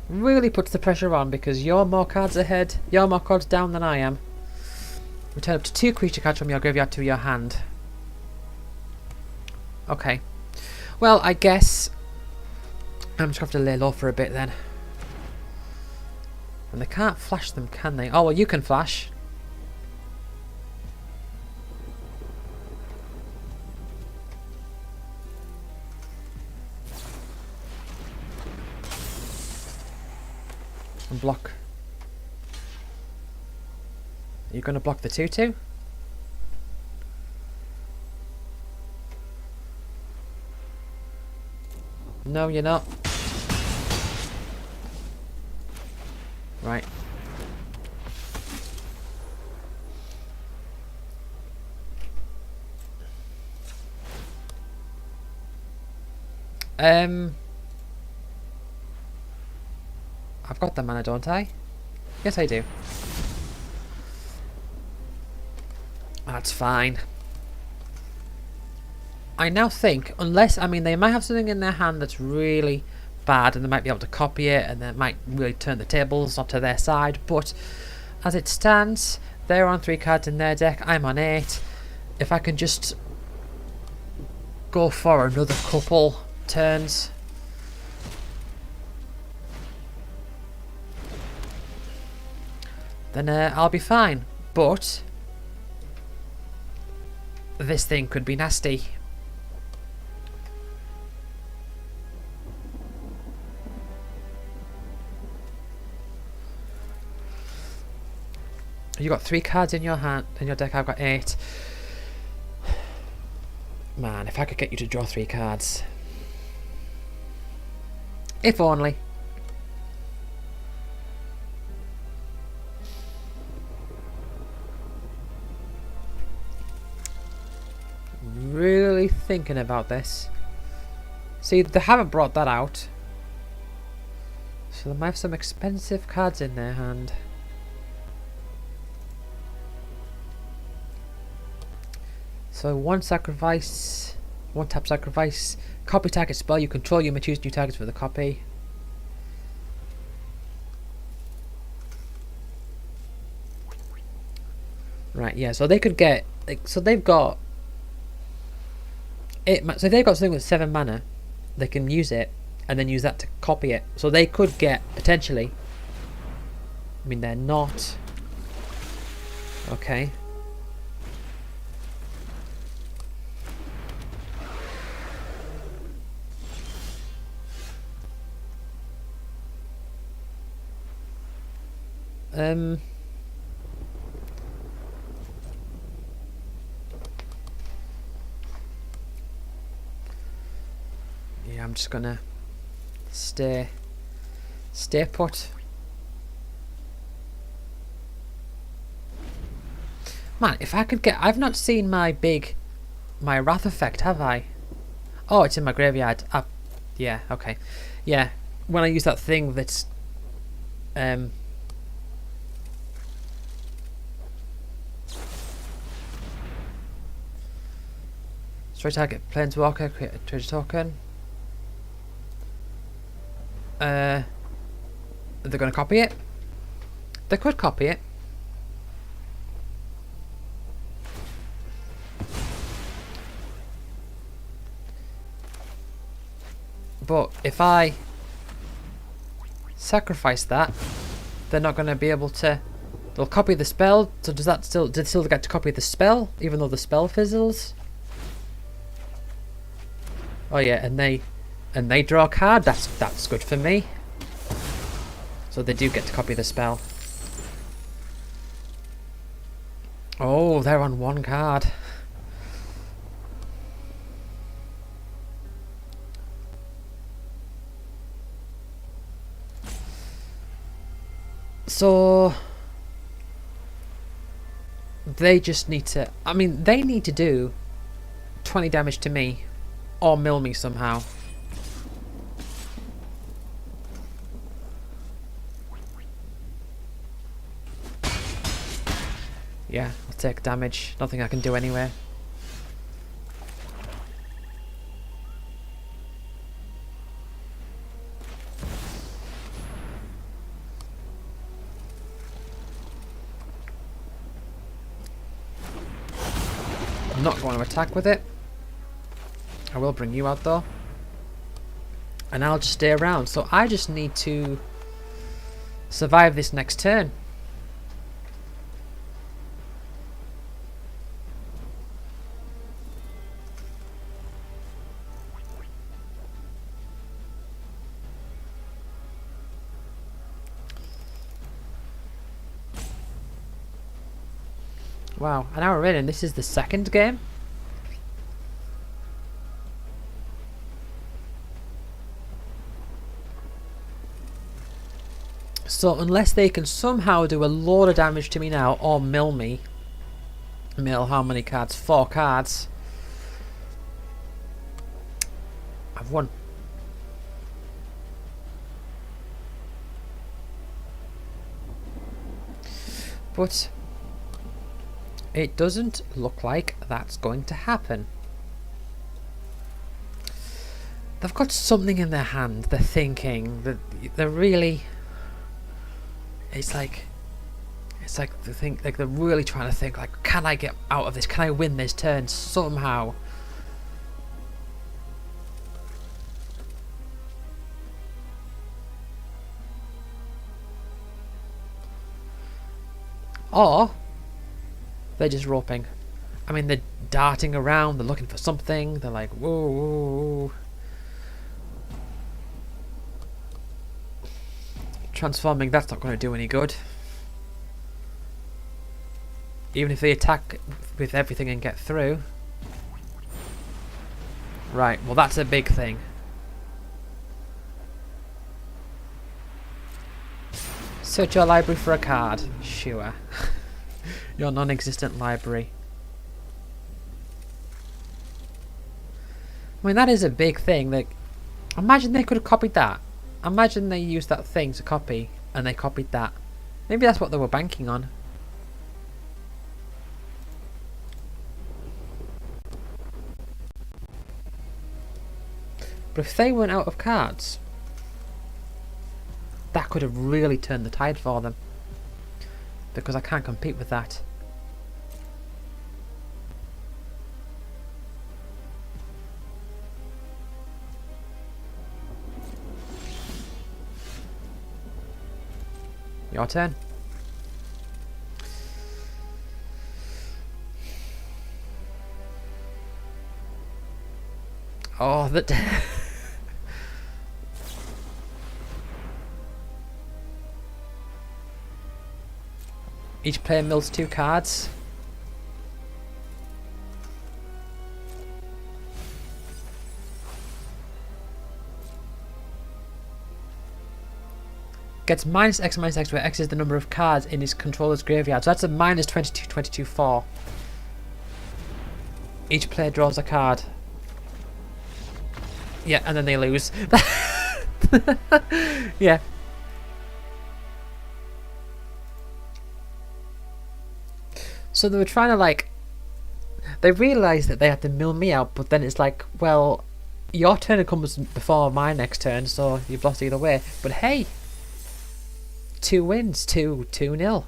Really puts the pressure on, because you're more cards ahead, you're more cards down than I am. Return up to 2 creature cards from your graveyard to your hand. Okay. Well, I guess I'm just going to have to lay low for a bit then. And they can't flash them, can they? Oh, well, you can flash. And block. Are you going to block the 2/2? No, you're not. Right. I've got the mana, don't I? Yes, I do. That's fine. I now think, unless, I mean, they might have something in their hand that's really bad and they might be able to copy it and that might really turn the tables onto their side, but as it stands, they're on 3 cards in their deck, I'm on 8. If I can just go for another couple turns. Then I'll be fine, but this thing could be nasty. You got 3 cards in your hand, in your deck. I've got 8. Man, if I could get you to draw 3 cards. If only. Really thinking about this. See, they haven't brought that out. So they might have some expensive cards in their hand. So 1 sacrifice, 1 tap sacrifice, copy target spell, you control, you may choose new targets for the copy. Right, yeah, so they could get, like, so they've got 8 so if they've got something with 7 mana, they can use it and then use that to copy it. So they could get, potentially, I mean, they're not. Okay. Yeah, I'm just gonna stay put. Man, if I could get... I've not seen my Wrath effect, have I? Oh, it's in my graveyard. Yeah, okay. Yeah, when I use that thing that's... Straight target, Planeswalker, create a treasure token. They're going to copy it? They could copy it. But if I sacrifice that, they're not going to be able to... They'll copy the spell, so does that still... Did they still get to copy the spell, even though the spell fizzles? Oh yeah, and they draw a card. That's good for me. So they do get to copy the spell. Oh, they're on one card. So they just need to... I mean, they need to do 20 damage to me or mill me somehow. Yeah, I'll take damage. Nothing I can do anyway. I'm not going to attack with it. I will bring you out though. And I'll just stay around. So I just need to survive this next turn. Wow, an hour in and this is the second game? So unless they can somehow do a load of damage to me now or mill me. Mill how many cards? 4 cards. I've won. But it doesn't look like that's going to happen. They've got something in their hand. They're thinking that they're really... It's like they think, like they're really trying to think, like, can I get out of this? Can I win this turn somehow? Or they're just roping. I mean, they're darting around. They're looking for something. They're like, whoa, whoa, whoa. Transforming, that's not going to do any good. Even if they attack with everything and get through. Right, well that's a big thing. Search your library for a card. Sure. Your non-existent library. I mean, that is a big thing. Like, imagine they could have copied that. Imagine they used that thing to copy, and they copied that. Maybe that's what they were banking on. But if they went out of cards, that could have really turned the tide for them. Because I can't compete with that. Your turn. Oh, that. Each player mills 2 cards. Gets minus X, where X is the number of cards in his controller's graveyard. So that's a minus 22, 22, 4. Each player draws a card. Yeah, and then they lose. Yeah. So they were trying to, like... They realised that they had to mill me out, but then it's like, well, your turn comes before my next turn, so you've lost either way. But hey! 2 wins, 2-0.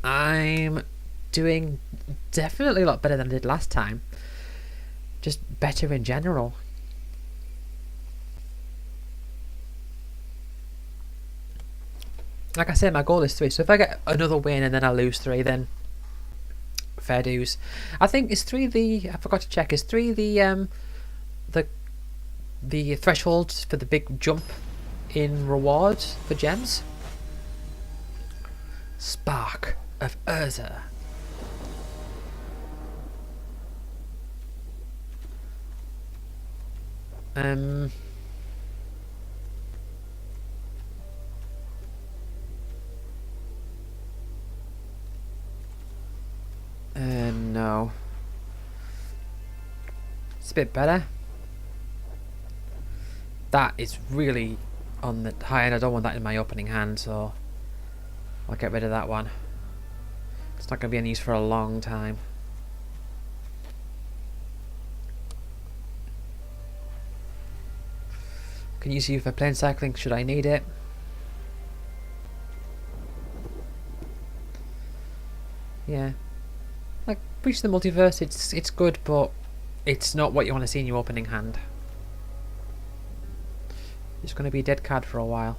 I'm doing definitely a lot better than I did last time. Just better in general. Like I said, my goal is 3. So if I get another win and then I lose 3, then fair dues. I think is 3 the... I forgot to check. Is 3 the threshold for the big jump in rewards for gems? Spark of Urza. No. It's a bit better. That is really on the high end. I don't want that in my opening hand, so I'll get rid of that one. It's not going to be any use for a long time. Can use you for plane cycling should I need it. Yeah. Like, Breach the Multiverse, it's good, but it's not what you want to see in your opening hand. It's going to be a dead card for a while.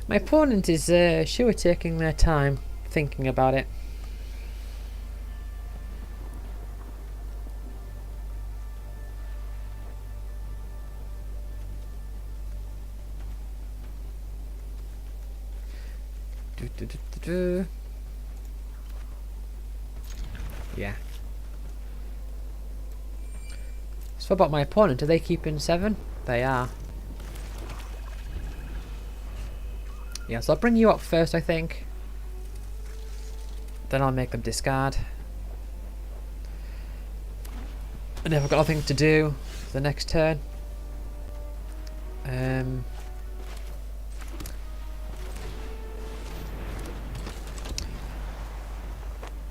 My opponent is sure taking their time thinking about it. Yeah. So about my opponent, are they keeping 7? They are. Yeah, so I'll bring you up first, I think. Then I'll make them discard. And if I've got nothing to do for the next turn, I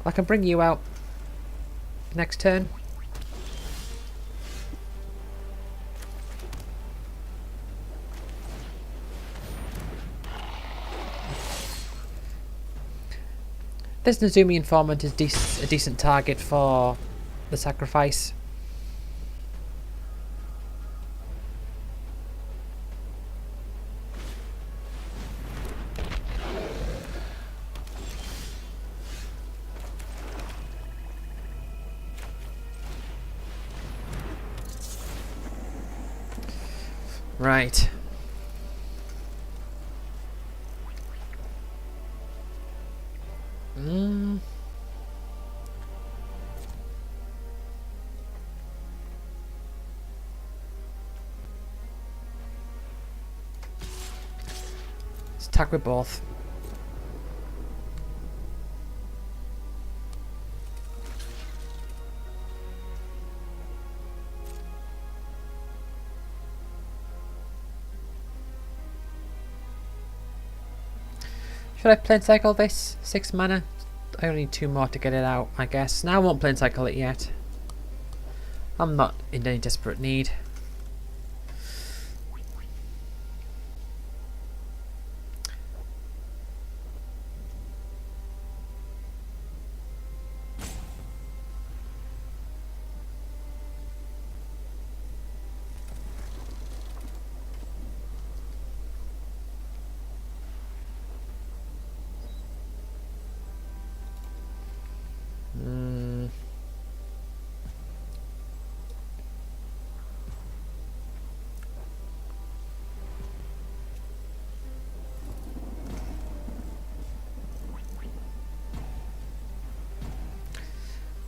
can bring you out next turn. This Nezumi Informant is a decent target for the sacrifice. Right. Let's attack with both. Should I plane cycle this? 6 mana? I only need 2 more to get it out, I guess. Now I won't plane cycle it yet. I'm not in any desperate need.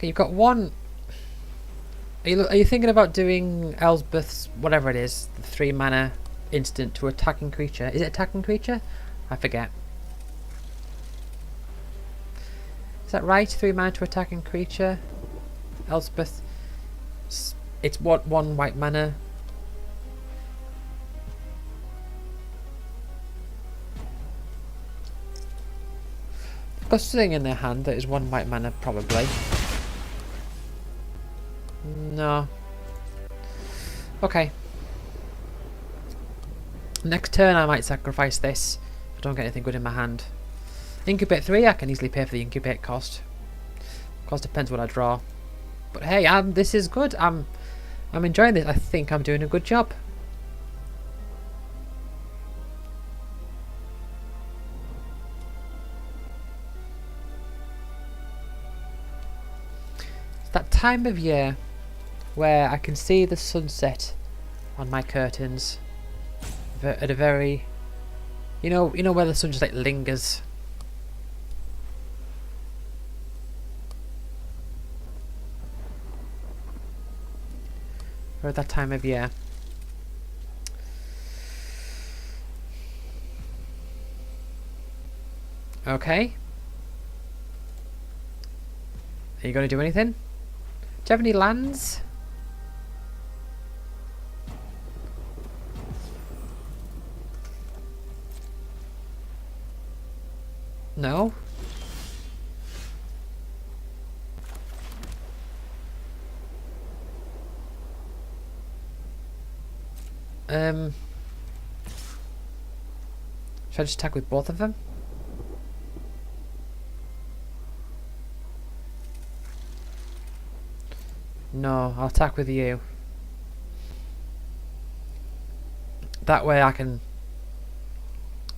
Okay, you've got one. Are you thinking about doing Elspeth's whatever it is, the 3 mana instant to attacking creature? Is it attacking creature? I forget. Is that right? 3 mana to attacking creature. Elspeth. It's what 1 white mana. They've got something in their hand that is 1 white mana, probably. No. Okay. Next turn I might sacrifice this if I don't get anything good in my hand. Incubate 3, I can easily pay for the incubate cost. Of course, depends what I draw. But hey, this is good. I'm enjoying this. I think I'm doing a good job. It's that time of year where I can see the sunset on my curtains at a very, you know where the sun just like lingers. Or at that time of year. Okay. Are you going to do anything? Do you have any lands? No? Should I just attack with both of them? No, I'll attack with you. That way I can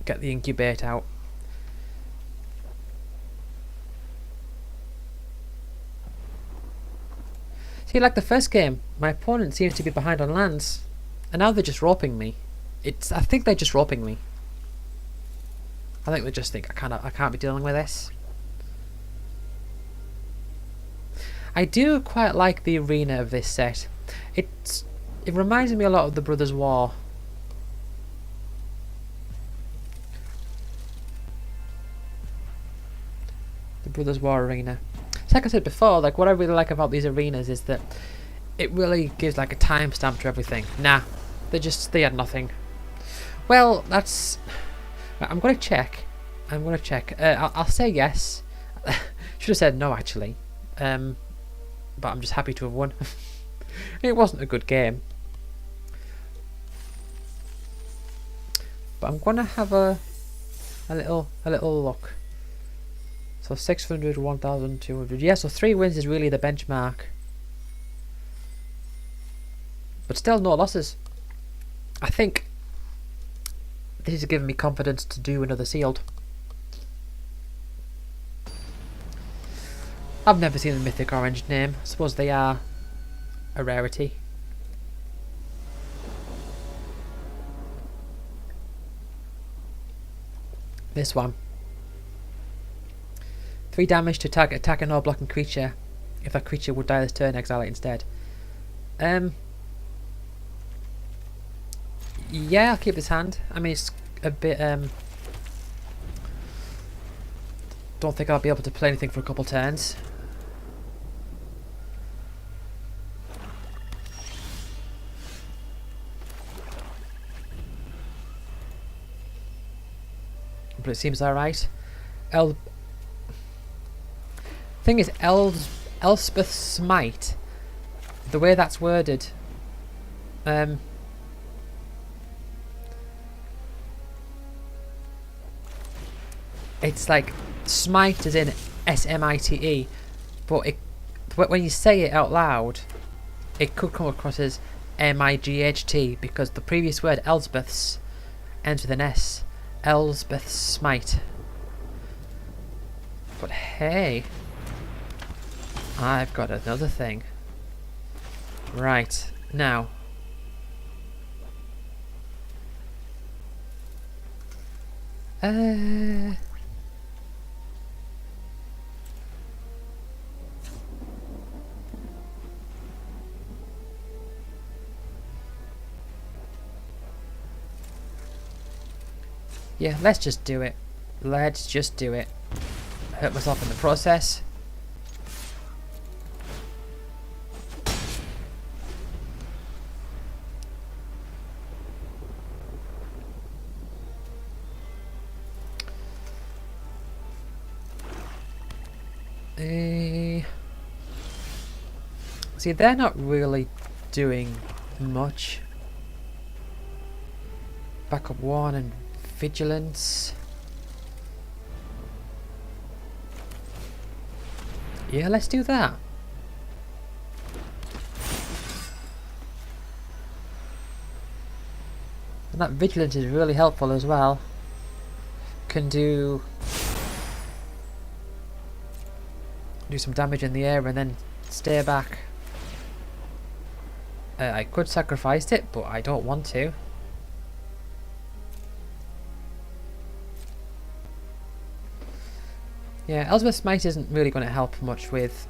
get the incubate out. See, like the first game, my opponent seems to be behind on lands, and now they're just roping me. I think they're just roping me. I think they just think I can't be dealing with this. I do quite like the arena of this set. It reminds me a lot of the Brothers' War. The Brothers' War arena. It's like I said before, like what I really like about these arenas is that it really gives like a timestamp to everything. Nah, they had nothing. Well, that's. I'm gonna check. I'll say yes. Should have said no actually. But I'm just happy to have won. It wasn't a good game. But I'm gonna have a little look. So 600, 1,200. Yeah, so 3 wins is really the benchmark. But still no losses. I think this is giving me confidence to do another sealed. I've never seen the Mythic Orange name. I suppose they are a rarity. This one. 3 damage to attack a no-blocking creature. If that creature would die this turn, exile it instead. Yeah, I'll keep this hand. I mean, it's a bit, don't think I'll be able to play anything for a couple turns. But it seems alright. Thing is, Elspeth's Smite, the way that's worded, it's like smite as in S-M-I-T-E, but when you say it out loud, it could come across as M-I-G-H-T, because the previous word, Elspeth's, ends with an S. Elspeth's Smite. But hey, I've got another thing. Right, now. Yeah, let's just do it. Let's just do it. Hurt myself in the process. See, they're not really doing much. Backup 1 and vigilance. Yeah, let's do that. And that vigilance is really helpful as well. Can do some damage in the air and then stay back. I could sacrifice it, but I don't want to. Yeah, Elspeth's Might isn't really going to help much with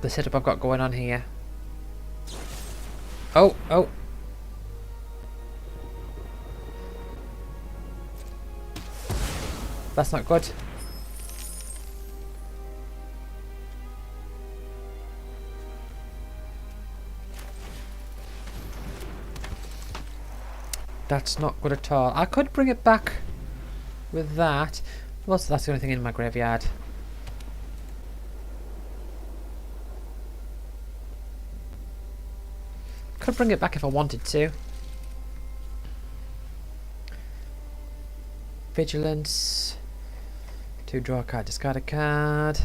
the setup I've got going on here. Oh, oh. That's not good. That's not good at all. I could bring it back with that. Well, that's the only thing in my graveyard. Could bring it back if I wanted to. Vigilance. To draw a card, discard a card.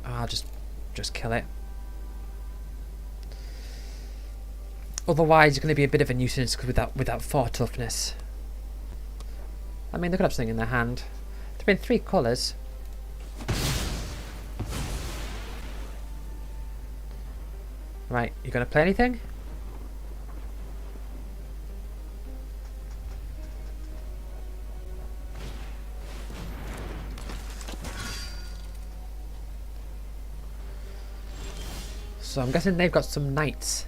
I'll just kill it. Otherwise, it's going to be a bit of a nuisance without 4 toughness. I mean, they could have something in their hand. There've been 3 colours. Right, you going to play anything? So I'm guessing they've got some knights.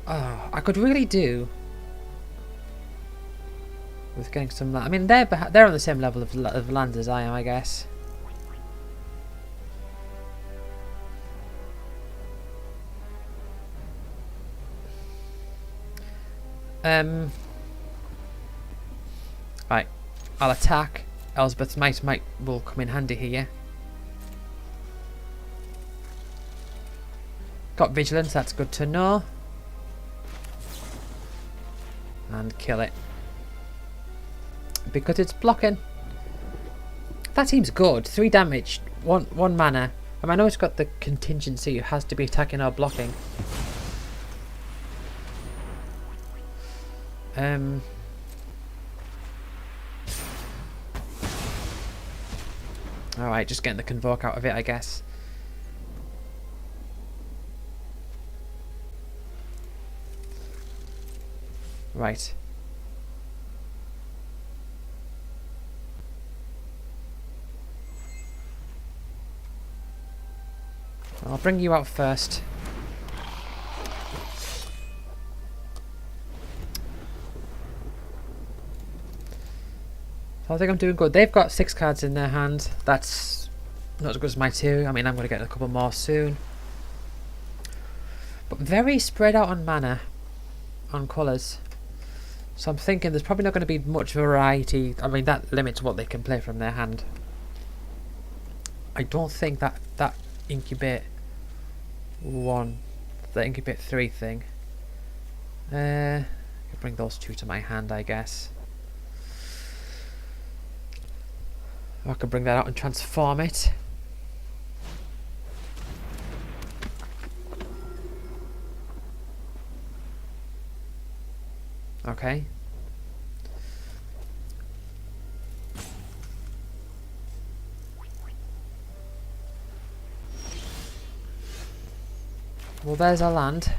Oh, I could really do with getting some land. I mean, they're on the same level of land as I am, I guess. Right, I'll attack. Elspeth's Might will come in handy here. Got vigilance, that's good to know. And kill it. Because it's blocking. That seems good. 3 damage, one mana. I know it's got the contingency, it has to be attacking or blocking. Alright, just getting the Convoke out of it, I guess. Right. I'll bring you out first. So I think I'm doing good. They've got 6 cards in their hand. That's not as good as my 2. I mean, I'm going to get a couple more soon. But very spread out on mana, on colours. So I'm thinking there's probably not going to be much variety. I mean, that limits what they can play from their hand. I don't think that Incubate 1, the Incubate 3 thing. I'll bring those 2 to my hand, I guess. I can bring that out and transform it. Okay. Well, there's our land.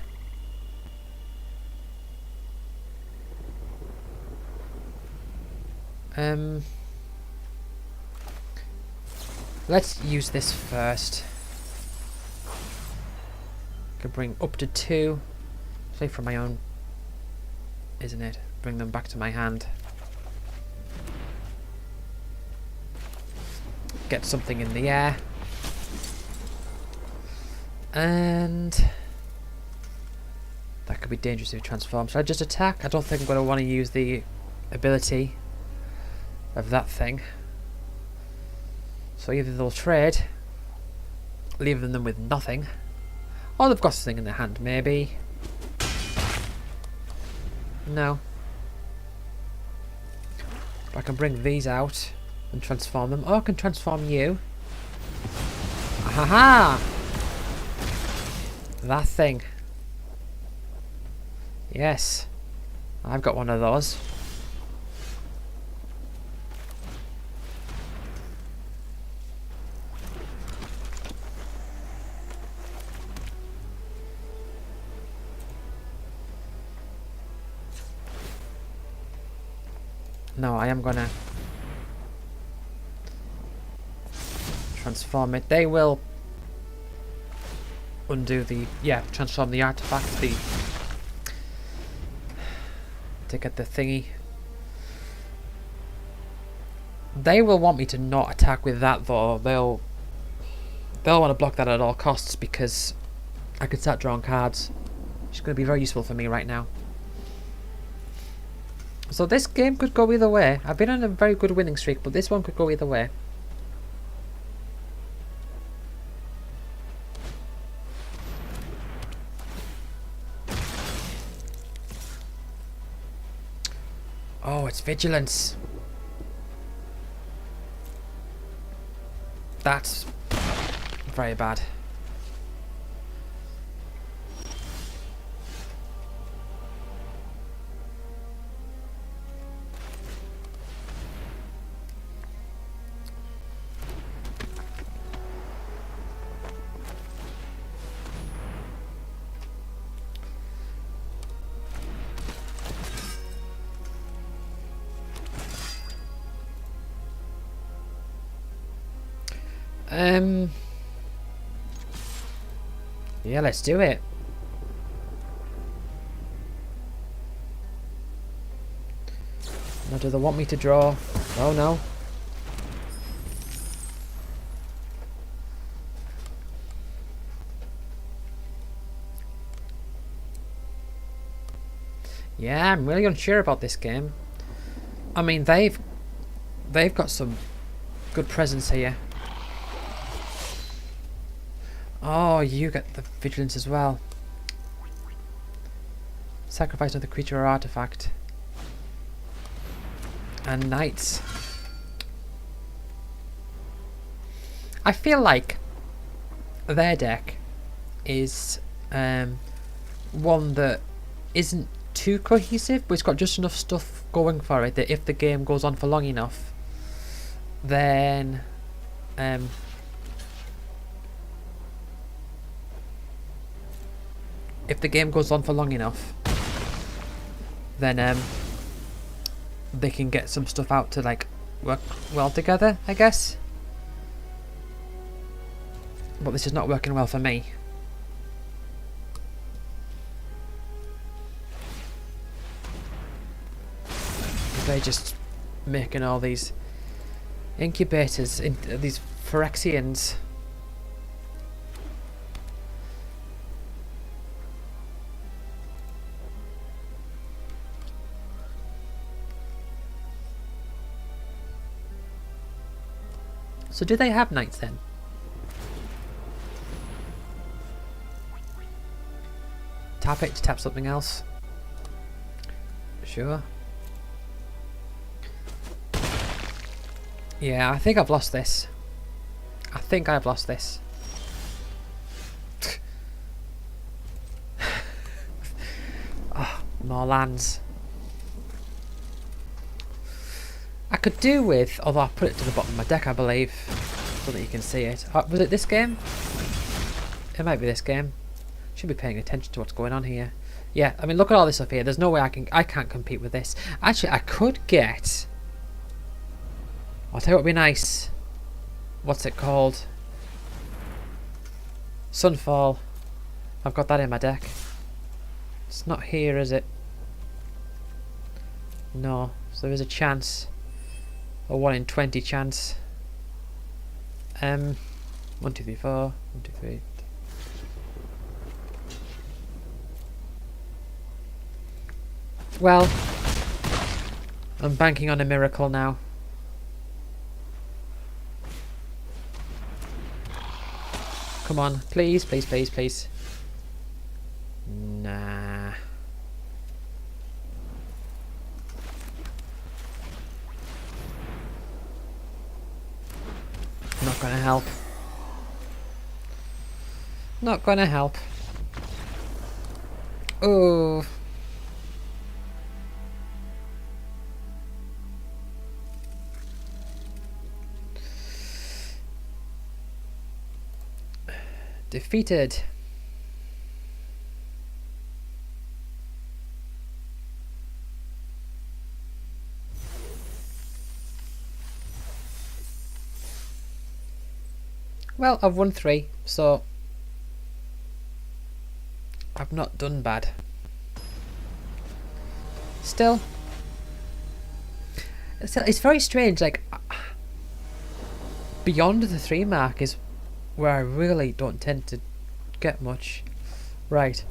Let's use this first. could bring up to 2. Say for my own, isn't it? Bring them back to my hand. Get something in the air. And that could be dangerous if it transforms. Should I just attack? I don't think I'm going to want to use the ability of that thing. So either they'll trade, leaving them with nothing, or they've got something in their hand, maybe. No. But I can bring these out and transform them. Or I can transform you. Ahaha! That thing. Yes. I've got one of those. No, I am gonna transform it. They will undo the, transform the artifact, to get the thingy. They will want me to not attack with that though. They'll want to block that at all costs because I could start drawing cards. It's going to be very useful for me right now. So this game could go either way. I've been on a very good winning streak, but this one could go either way. Oh, it's vigilance. That's very bad. Yeah, let's do it. Now, do they want me to draw? Oh no. Yeah, I'm really unsure about this game. I mean, they've got some good presence here. Oh, you get the vigilance as well. Sacrifice another creature or artifact. And knights. I feel like their deck is one that isn't too cohesive, but it's got just enough stuff going for it that if the game goes on for long enough, then they can get some stuff out to like work well together, I guess. But this is not working well for me. They're just making all these incubators, these Phyrexians. So do they have knights then? Tap it to tap something else. Sure. Yeah, I think I've lost this. I think I've lost this. Oh, more lands. I could do with, although I put it to the bottom of my deck, I believe, so that you can see it. Was it this game? It might be this game. Should be paying attention to what's going on here. Yeah, I mean, look at all this up here. There's no way I can't compete with this. Actually, I could get. I'll tell you what would be nice. What's it called? Sunfall. I've got that in my deck. It's not here, is it? No. So there is a chance. A 1 in 20 chance. 1, 2, 3, 4. 1, 2, 3. Well, I'm banking on a miracle now. Come on, please, please, please, please. Nah. Not gonna help. Not gonna help. Oh. Defeated. Well, I've won 3, so I've not done bad. Still, it's very strange, like, beyond the 3 mark is where I really don't tend to get much. Right.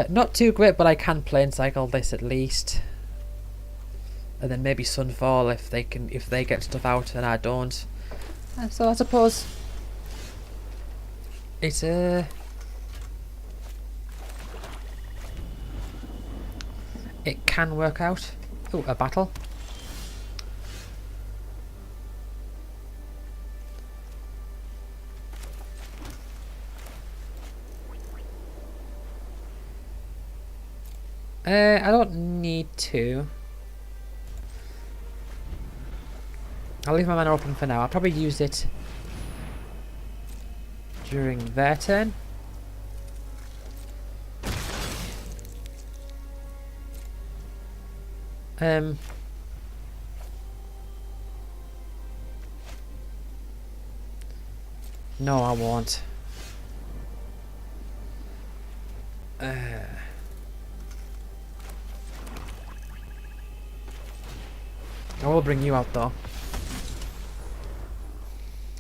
Not too great, but I can plane cycle this at least. And then maybe Sunfall if they get stuff out and I don't. So I suppose it's it can work out. Oh, a battle. I don't need to. I'll leave my mana open for now. I'll probably use it during their turn. No, I won't. I will bring you out though.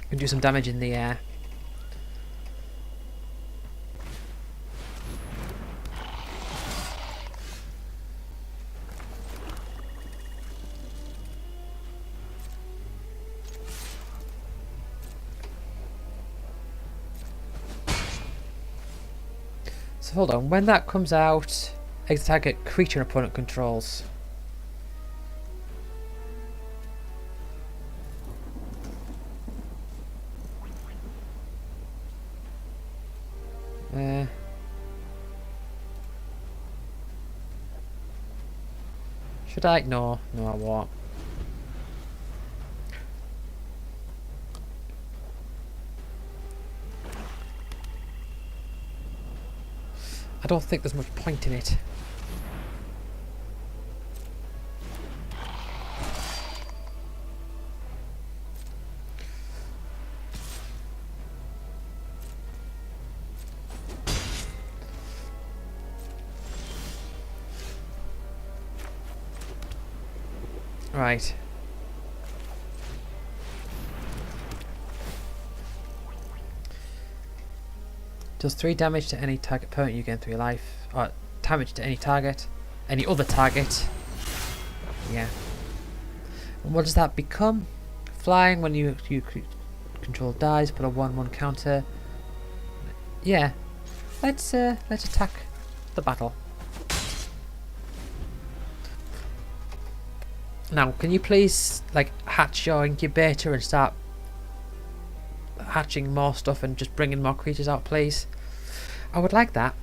You can do some damage in the air. So hold on, when that comes out, exit target creature opponent controls. Should I? No, no I won't. I don't think there's much point in it. Right. Does 3 damage to any target opponent you gain through your life. Or damage to any target. Any other target. Yeah. And what does that become? Flying when you control dies, put a 1/1 counter. Yeah. Let's attack the battle. Now, can you please like hatch your incubator and start hatching more stuff and just bringing more creatures out, please? I would like that.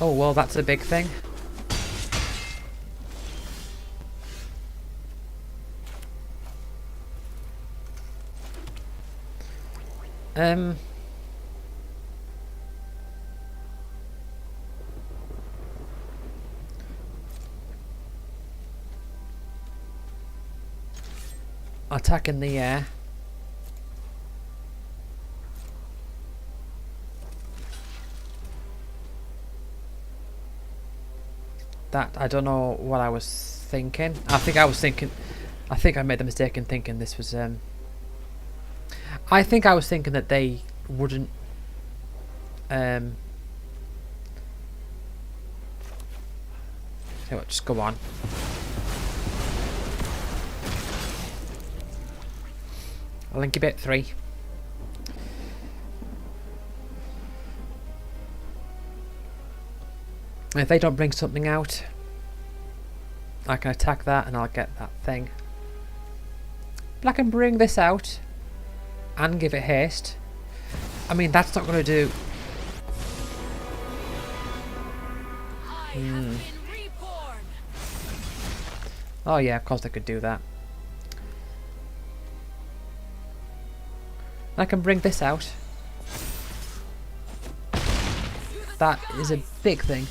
Oh well, that's a big thing. Attack in the air. That, I don't know what I was thinking. I think I made the mistake in thinking this was, I think I was thinking that they wouldn't, so what, just go on. I'll incubate 3. And if they don't bring something out, I can attack that and I'll get that thing. But I can bring this out and give it haste. I mean, that's not going to do... Oh yeah, of course they could do that. I can bring this out. That is a big thing.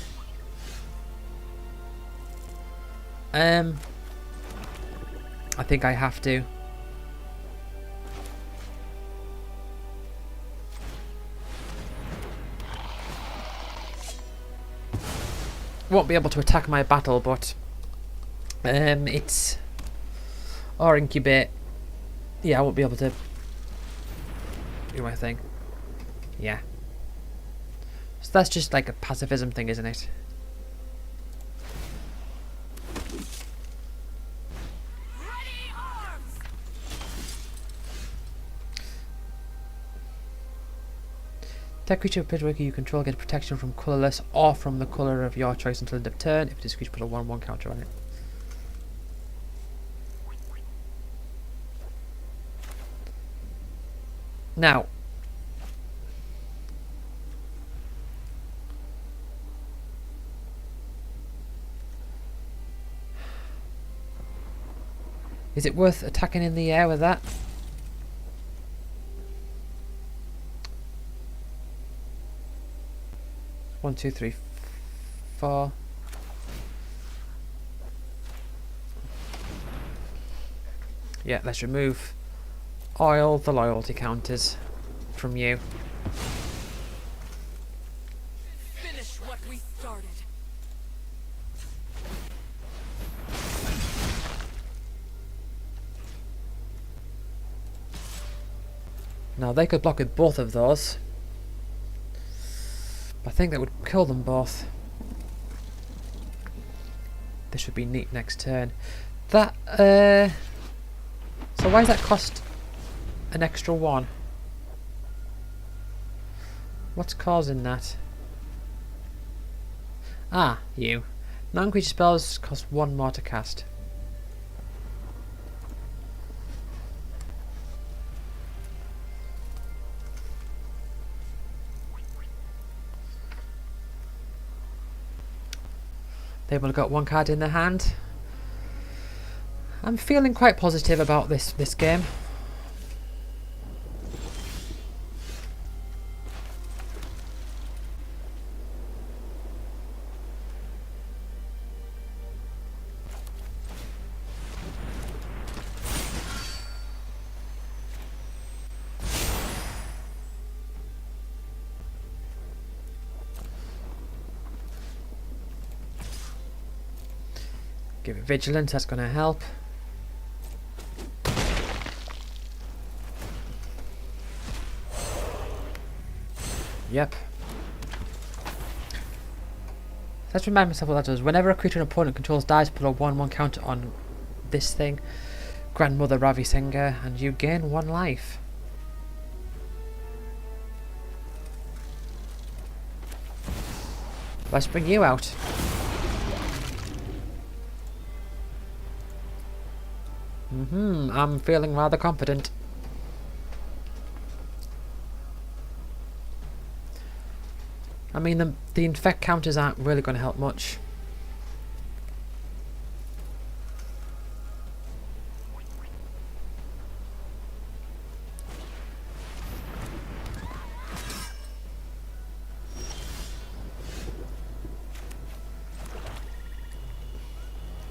I think I have to. Won't be able to attack my battle, but it's or incubate. Yeah, I won't be able to do my thing. Yeah. So that's just like a pacifism thing, isn't it? That creature of Pitchworker you control gets protection from colourless or from the colour of your choice until end of turn. If it is a creature, put a 1/1 counter on it. Now, is it worth attacking in the air with that? One, two, three, 4. Yeah, let's remove all the loyalty counters from you. Finish what we started. Now they could block with both of those. I think that would kill them both. This would be neat next turn. That, so why does that cost an extra 1? What's causing that? Ah, you. Non-creature spells cost 1 more to cast. They've only got 1 card in their hand. I'm feeling quite positive about this game. Give it vigilance, that's going to help. Yep. Let's remind myself what that does. Whenever a creature an opponent controls dies, put a 1/1 counter on this thing. Grandmother Ravi Singer, and you gain 1 life. Let's bring you out. I'm feeling rather confident. I mean, the infect counters aren't really going to help much.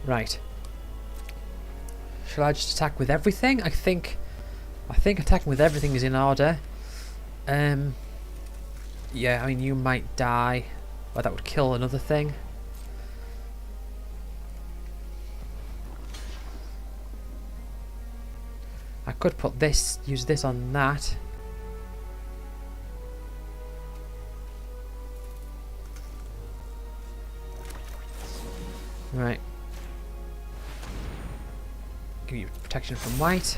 Right. Shall I just attack with everything? I think attacking with everything is in order. Yeah, I mean, you might die, but that would kill another thing. I could put this, use this on that. Right. Give you protection from white.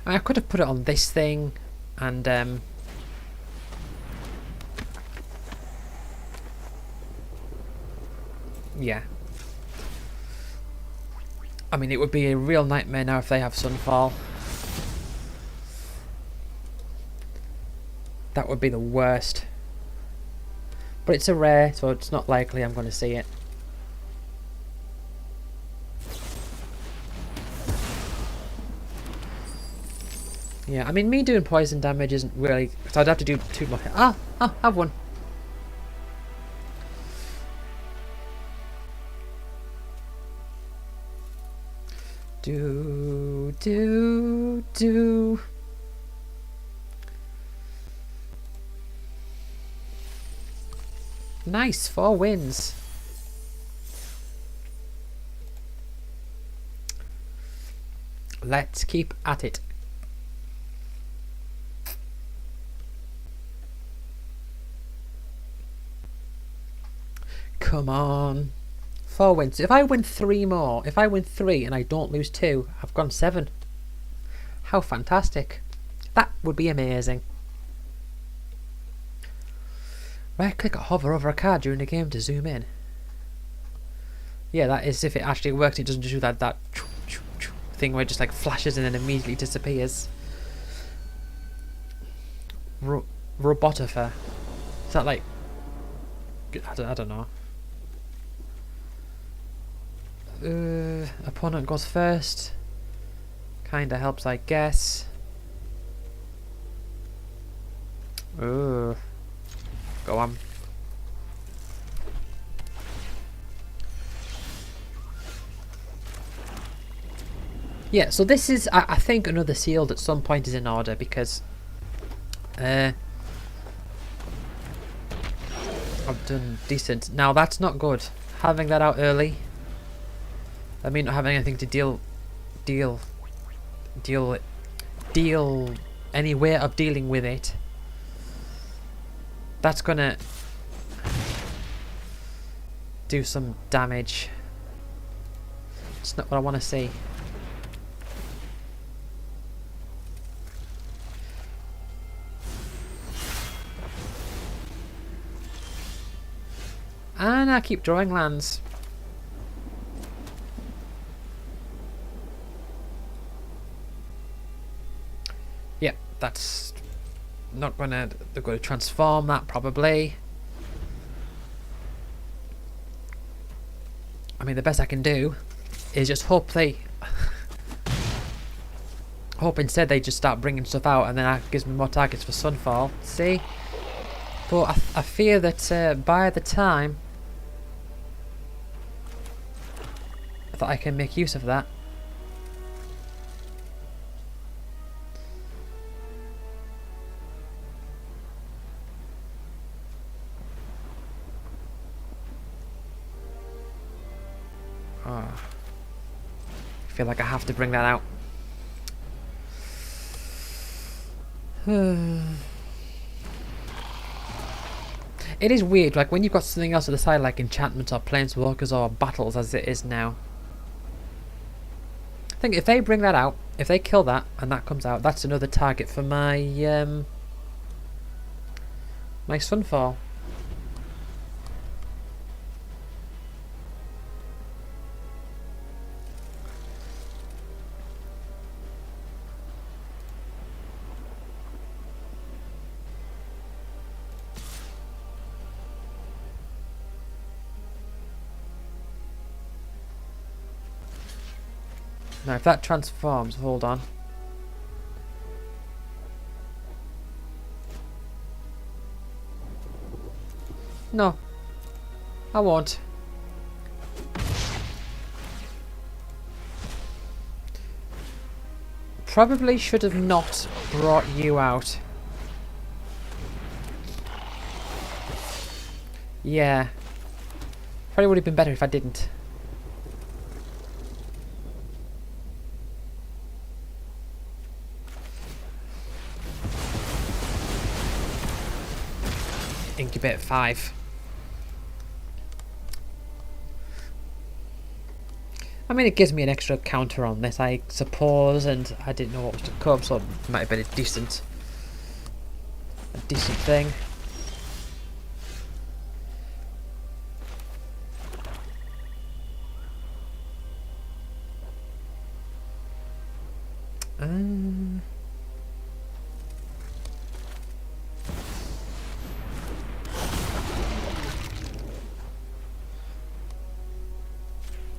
I could have put it on this thing and yeah. I mean, it would be a real nightmare now if they have Sunfall. That would be the worst. But it's a rare, so it's not likely I'm going to see it. Yeah, I mean, me doing poison damage isn't really... So I'd have to do 2 more hits. Ah, have one. Do. Nice, 4 wins. Let's keep at it. Come on. 4 wins. If I win 3 more, if I win 3 and I don't lose 2, I've gone 7. How fantastic. That would be amazing. Right click or hover over a card during the game to zoom in. Yeah, that is if it actually works. It doesn't just do that thing where it just like flashes and then immediately disappears. Robotifer. Is that like... I don't know. Opponent goes first. Kinda helps, I guess. Ooh. Go on. Yeah, so this is, I think another sealed at some point is in order because I've done decent. Now that's not good. Having that out early. I mean, not having anything to deal any way of dealing with it. That's gonna do some damage. It's not what I want to see. And I keep drawing lands. Yep, that's not gonna... They're gonna transform that probably. I mean, the best I can do is just hope they... hope instead they just start bringing stuff out and then that gives me more targets for Sunfall. See? But I fear that by the time that I can make use of that, I feel like I have to bring that out. It is weird, like when you've got something else at the side like enchantments or planeswalkers or battles as it is now. I think if they bring that out, if they kill that and that comes out, that's another target for my my Sunfall. Now if that transforms, hold on. No, I won't. probably should have not brought you out. Yeah. Probably would have been better if I didn't. Incubate 5. I mean, it gives me an extra counter on this, I suppose, and I didn't know what was to come, so it might have been a decent thing.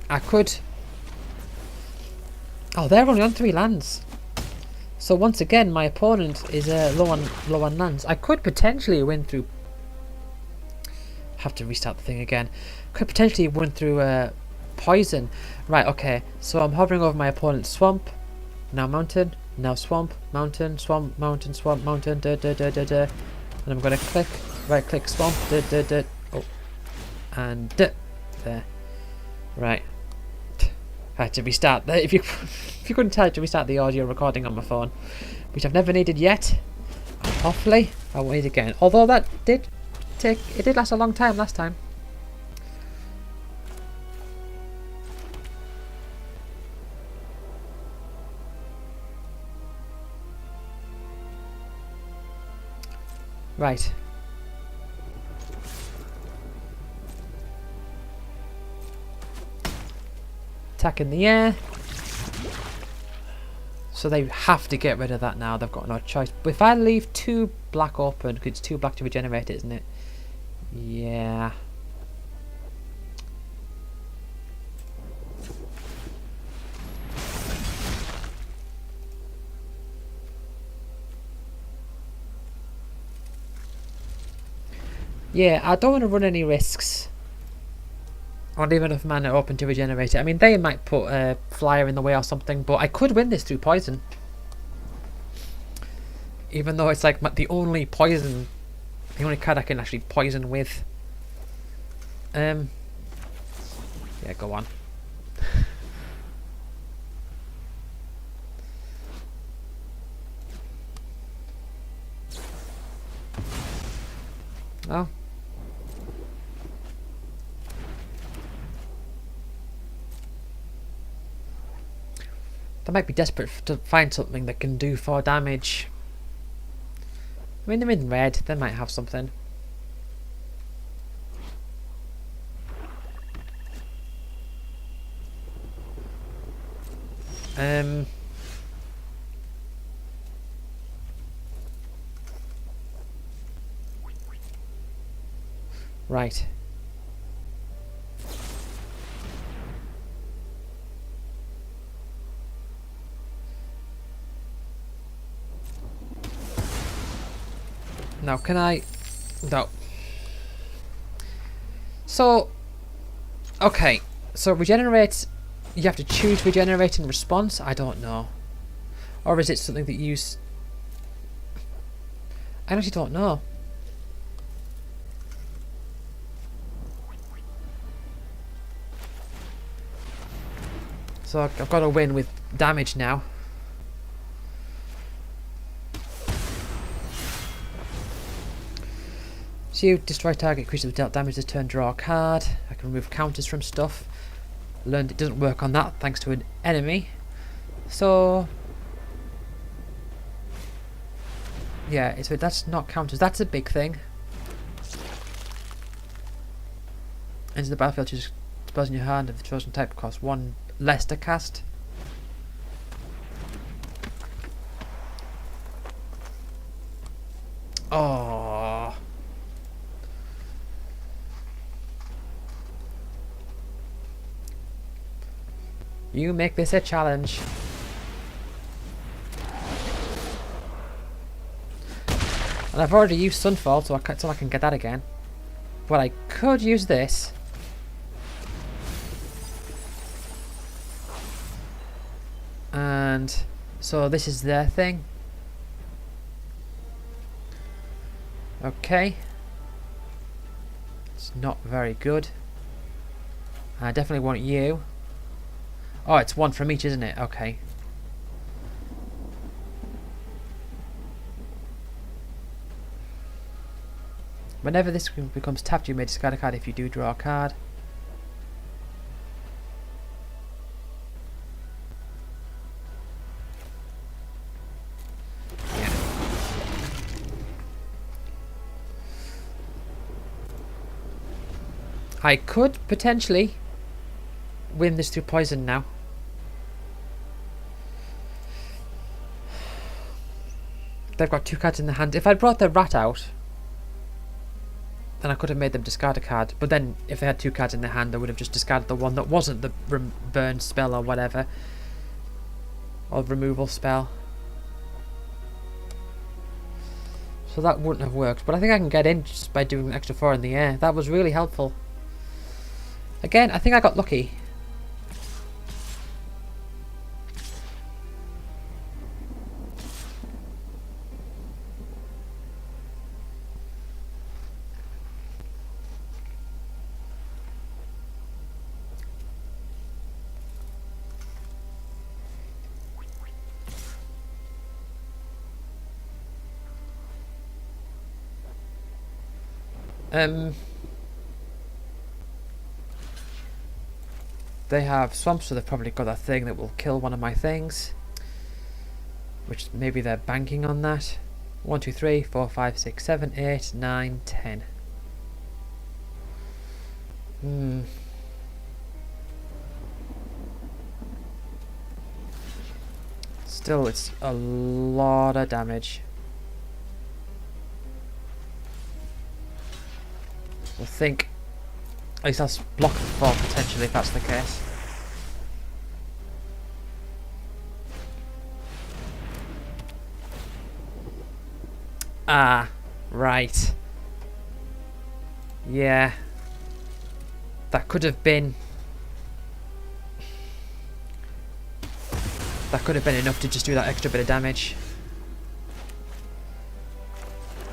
I could... Oh, they're only on 3 lands. So once again, my opponent is low on lands. I could potentially win through... Have to restart the thing again. Could potentially win through poison. Right, okay. So I'm hovering over my opponent's swamp. Now mountain. Now swamp. Mountain. Swamp. Mountain. Swamp. Mountain. And I'm going to click. Right click swamp. Oh. And there. Right. I had to restart that. If you couldn't tell, I had to restart the audio recording on my phone, which I've never needed yet. And hopefully I won't need again. Although that did last a long time last time. Right. Attack in the air. So they have to get rid of that now. They've got no choice. But if I leave 2 black open, because it's 2 black to regenerate it, isn't it? Yeah. Yeah, I don't want to run any risks. Or leave enough mana open to regenerate it. I mean, they might put a flyer in the way or something, but I could win this through poison. Even though it's like the only poison, the only card I can actually poison with. Yeah, go on. Oh. They might be desperate to find something that can do 4 damage. I mean, they're in red. They might have something. Right. Now, can I... No. So... Okay. So, regenerate... You have to choose regenerate in response? I don't know. Or is it something that you... I actually don't know. So, I've got to win with damage now. So you destroy target creature with dealt damage this turn, draw a card. I can remove counters from stuff. Learned it doesn't work on that thanks to an enemy. So yeah, so that's not counters. That's a big thing. Enter the battlefield, choose spells in your hand of the chosen type cost 1 less to cast. Oh. You make this a challenge. And I've already used Sunfall, so I can get that again. But I could use this. And So this is their thing. Okay. It's not very good. I definitely want you. Oh, it's one from each, isn't it? Okay. Whenever this becomes tapped, you may discard a card if you do draw a card. Yeah. I could potentially win this through poison now. They've got 2 cards in the hand. If I'd brought their rat out, then I could have made them discard a card. But then, if they had 2 cards in their hand, they would have just discarded the one that wasn't the burn spell or whatever. Or removal spell. So that wouldn't have worked. But I think I can get in just by doing an extra 4 in the air. That was really helpful. Again, I think I got lucky. They have swamps, so they've probably got a thing that will kill one of my things. Which maybe they're banking on that. 1, 2, 3, 4, 5, 6, 7, 8, 9, 10. Still, it's a lot of damage. I think at least I'll block the 4 potentially if that's the case. Ah, right. Yeah. That could have been... That could have been enough to just do that extra bit of damage.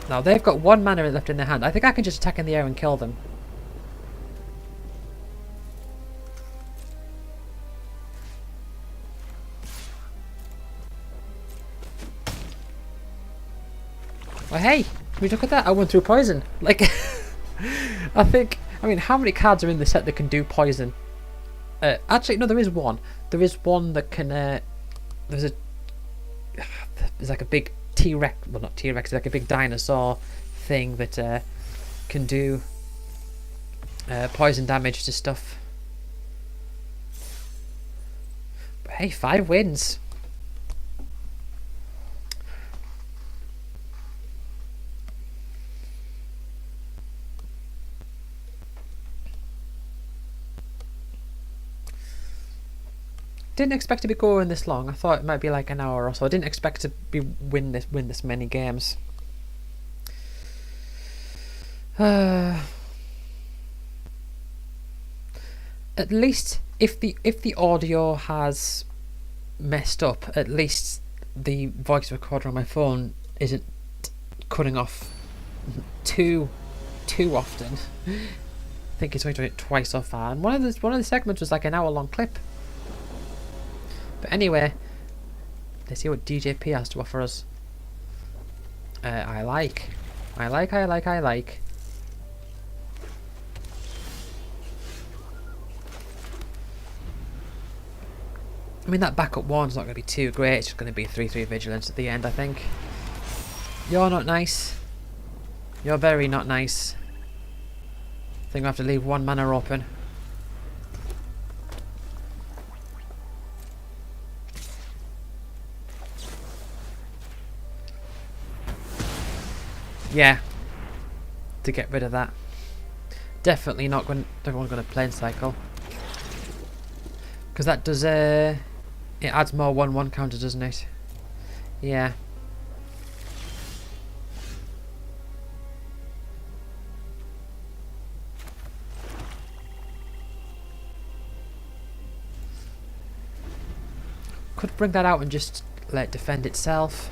Now they've got 1 mana left in their hand. I think I can just attack in the air and kill them. Well, hey, can we look at that? I went through poison. Like, I mean, how many cards are in the set that can do poison? Actually, no, there is one. There is one that can, there's like a big T-Rex, well not T-Rex, like a big dinosaur thing that can do poison damage to stuff. But hey, 5 wins. Didn't expect to be going this long. I thought it might be like an hour or so. I didn't expect to win this many games. At least if the audio has messed up, at least the voice recorder on my phone isn't cutting off too often. I think it's going to do it twice so far. And one of the segments was like an hour-long clip. But anyway, let's see what DJP has to offer us. I like. I mean, that backup one's not going to be too great. It's just going to be 3/3 vigilance at the end, I think. You're not nice. You're very not nice. I think I have to leave 1 mana open. Yeah, to get rid of that. Definitely not going. Everyone's going to plane cycle because that does. It adds more 1/1 counter, doesn't it? Yeah. Could bring that out and just Let it defend itself.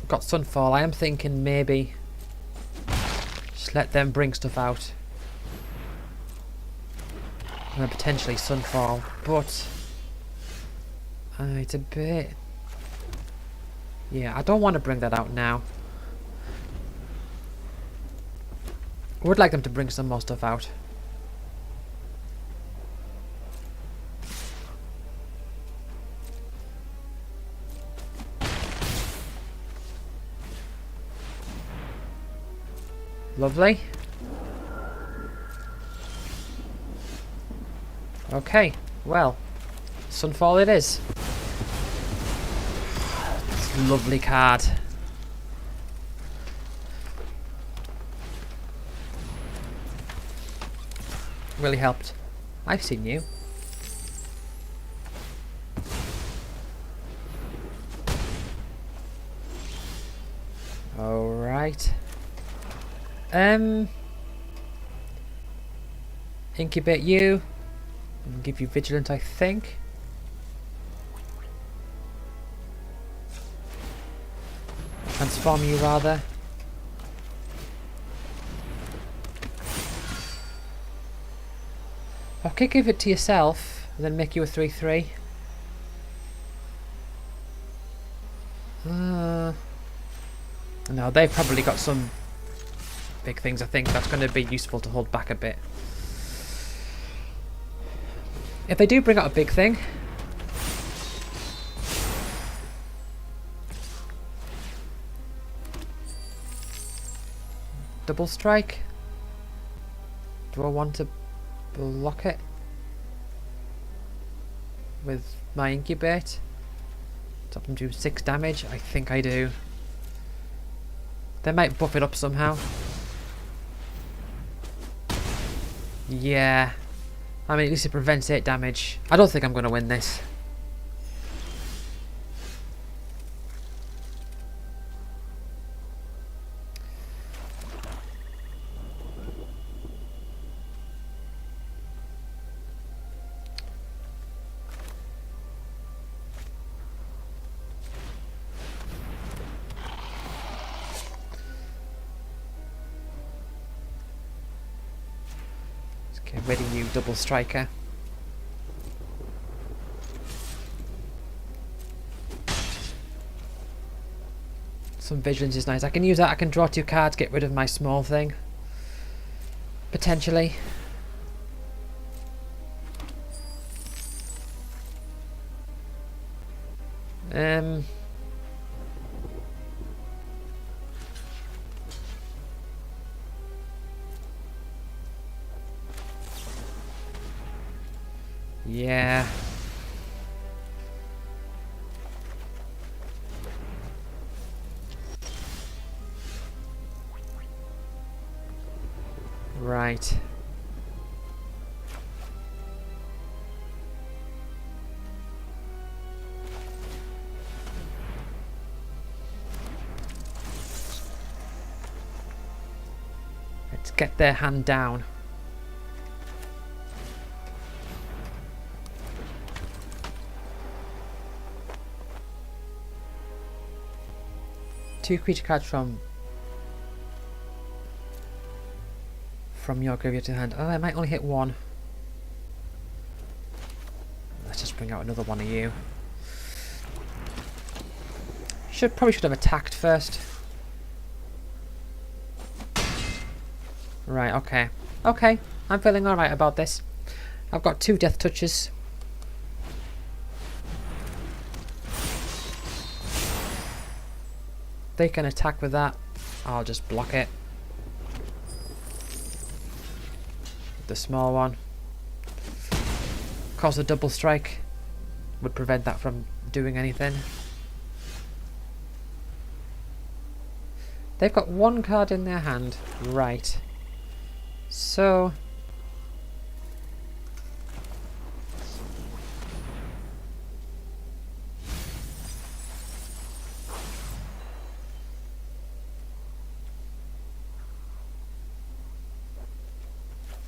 Got Sunfall. I am thinking maybe just let them bring stuff out. And then potentially Sunfall. But it's a bit... Yeah, I don't want to bring that out now. I would like them to bring some more stuff out. Lovely. Okay, well, Sunfall it is. It's a lovely card. Really helped. I've seen you. Alright. Incubate you. And give you Vigilant, I think. Transform you, rather. Okay, give it to yourself, and then make you a 3/3. No, they've probably got some big things. I think that's going to be useful to hold back a bit. If they do bring out a big thing, double strike. Do I want to block it with my incubate? Stop them doing 6 damage. I think I do. They might buff it up somehow. Yeah. I mean, at least it prevents 8 damage. I don't think I'm going to win this. Let's get rid of you, double striker. Some vigilance is nice. I can use that. I can draw 2 cards, get rid of my small thing. Potentially. Yeah. Right. Let's get their hand down. Two creature cards from your graveyard to hand. Oh, I might only hit 1. Let's just bring out another one of you. Probably should have attacked first. Right, okay. Okay, I'm feeling alright about this. I've got 2 death touches. They can attack with that. I'll just block it. The small one. Of course, the double strike would prevent that from doing anything. They've got 1 card in their hand. Right. So...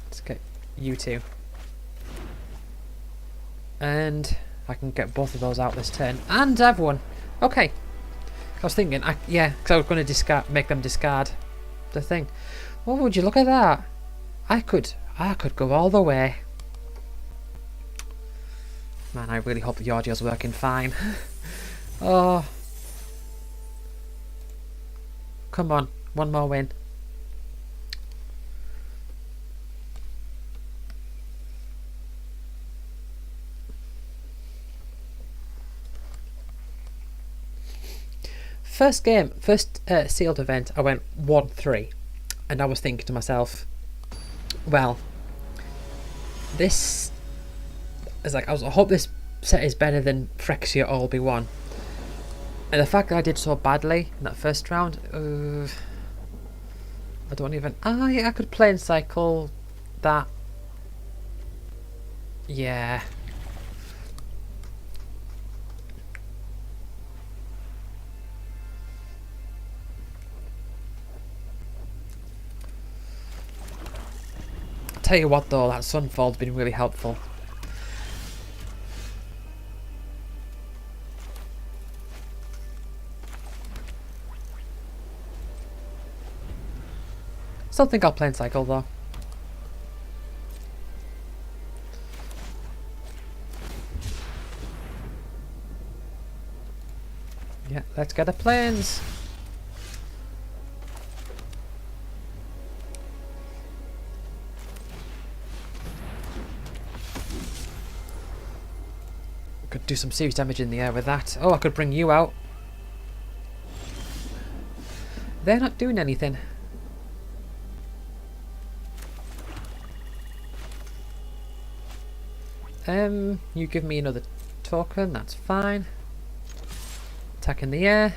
let's get you 2. And I can get both of those out this turn. And I've won. Okay. I was thinking, yeah, because I was going to make them discard the thing. What would you look at that? I could go all the way. Man, I really hope the audio's working fine. Oh. Come on, one more win. First sealed event, I went 1-3. And I was thinking to myself, well, this is like, I hope this set is better than Phyrexia All Be One. And the fact that I did so badly in that first round, I don't even... Ah, yeah, I could play and cycle that. Yeah. Tell you what though, that Sunfall's been really helpful. Still think I'll play and cycle though. Yeah, let's get the planes. Could do some serious damage in the air with that. Oh, I could bring you out. They're not doing anything. You give me another token, that's fine. Attack in the air.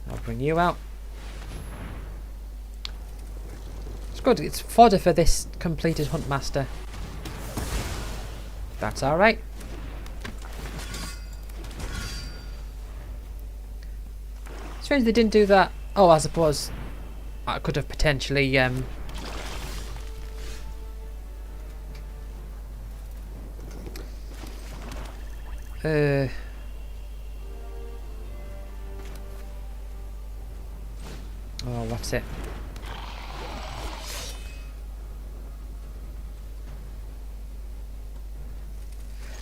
I'll bring you out. It's good, it's fodder for this completed Huntmaster. That's alright. Strange they didn't do that. Oh, I suppose I could have potentially oh, what's it?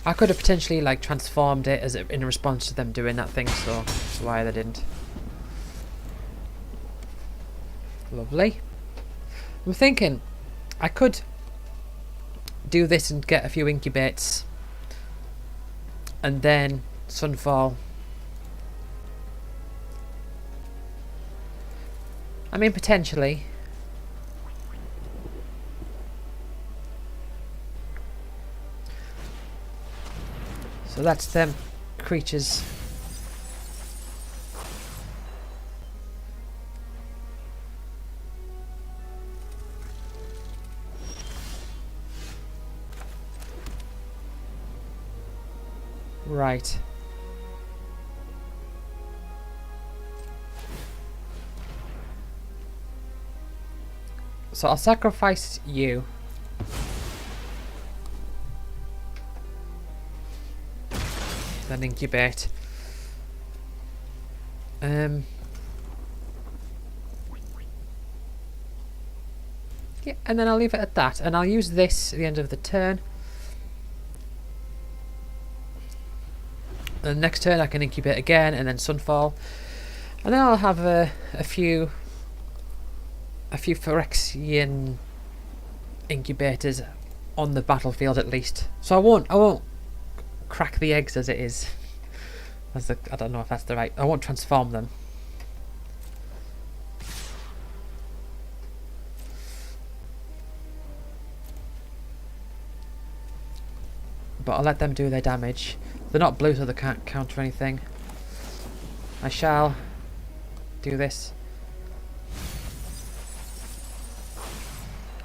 I could have potentially like transformed it as in response to them doing that thing, so that's why they didn't. Lovely. I'm thinking I could do this and get a few incubates and then Sunfall. I mean, potentially. So that's them creatures. Right. So I'll sacrifice you. Then incubate. Yeah, and then I'll leave it at that. And I'll use this at the end of the turn. And next turn I can incubate again, and then Sunfall. And then I'll have a few Phyrexian incubators on the battlefield at least. So I won't crack the eggs as it is. I don't know if that's the right. I won't transform them. But I'll let them do their damage. They're not blue, so they can't counter anything. I shall do this.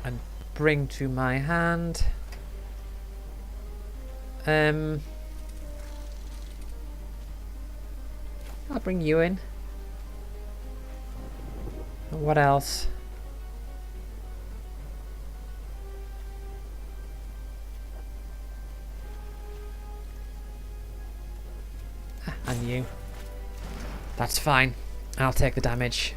And bring to my hand. I'll bring you in. And what else? That's fine. I'll take the damage.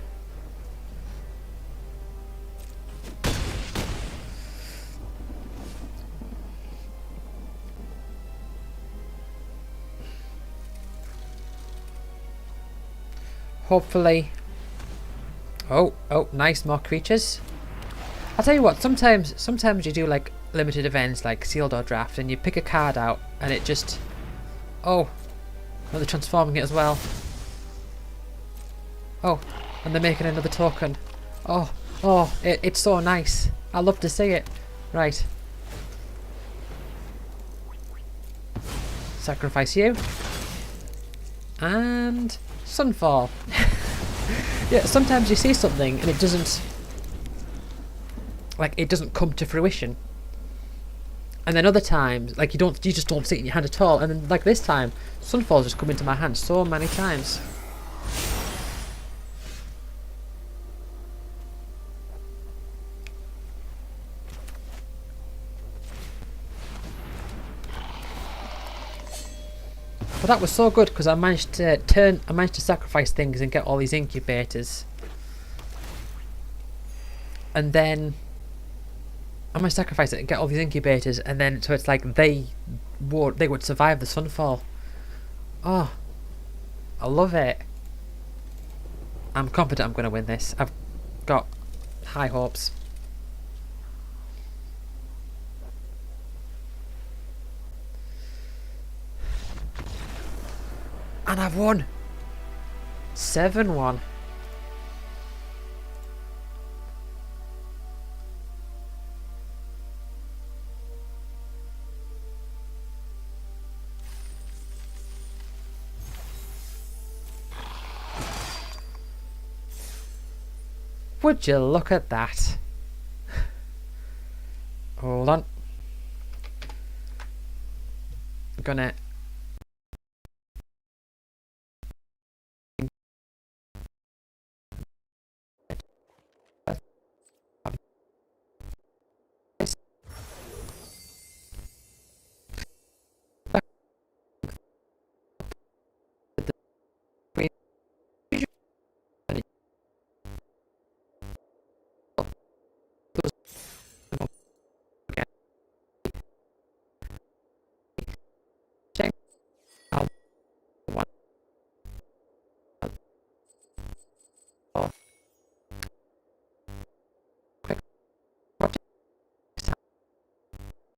Hopefully. Oh, nice, more creatures. I'll tell you what, sometimes you do like limited events like sealed or draft and you pick a card out and it just... Oh, they're transforming it as well. Oh, and they're making another token. Oh, it's so nice. I love to see it. Right. Sacrifice you. And Sunfall. Yeah, sometimes you see something and it doesn't... Like, it doesn't come to fruition. And then other times, like, you just don't see it in your hand at all. And then, like this time, Sunfall's just come into my hand so many times. But that was so good because I managed to sacrifice things and get all these incubators. And then I managed to sacrifice it and get all these incubators, and then so it's like they would survive the Sunfall. Oh, I love it. I'm confident I'm going to win this. I've got high hopes. And I've won! 7-1. Would you look at that? Hold on. I'm gonna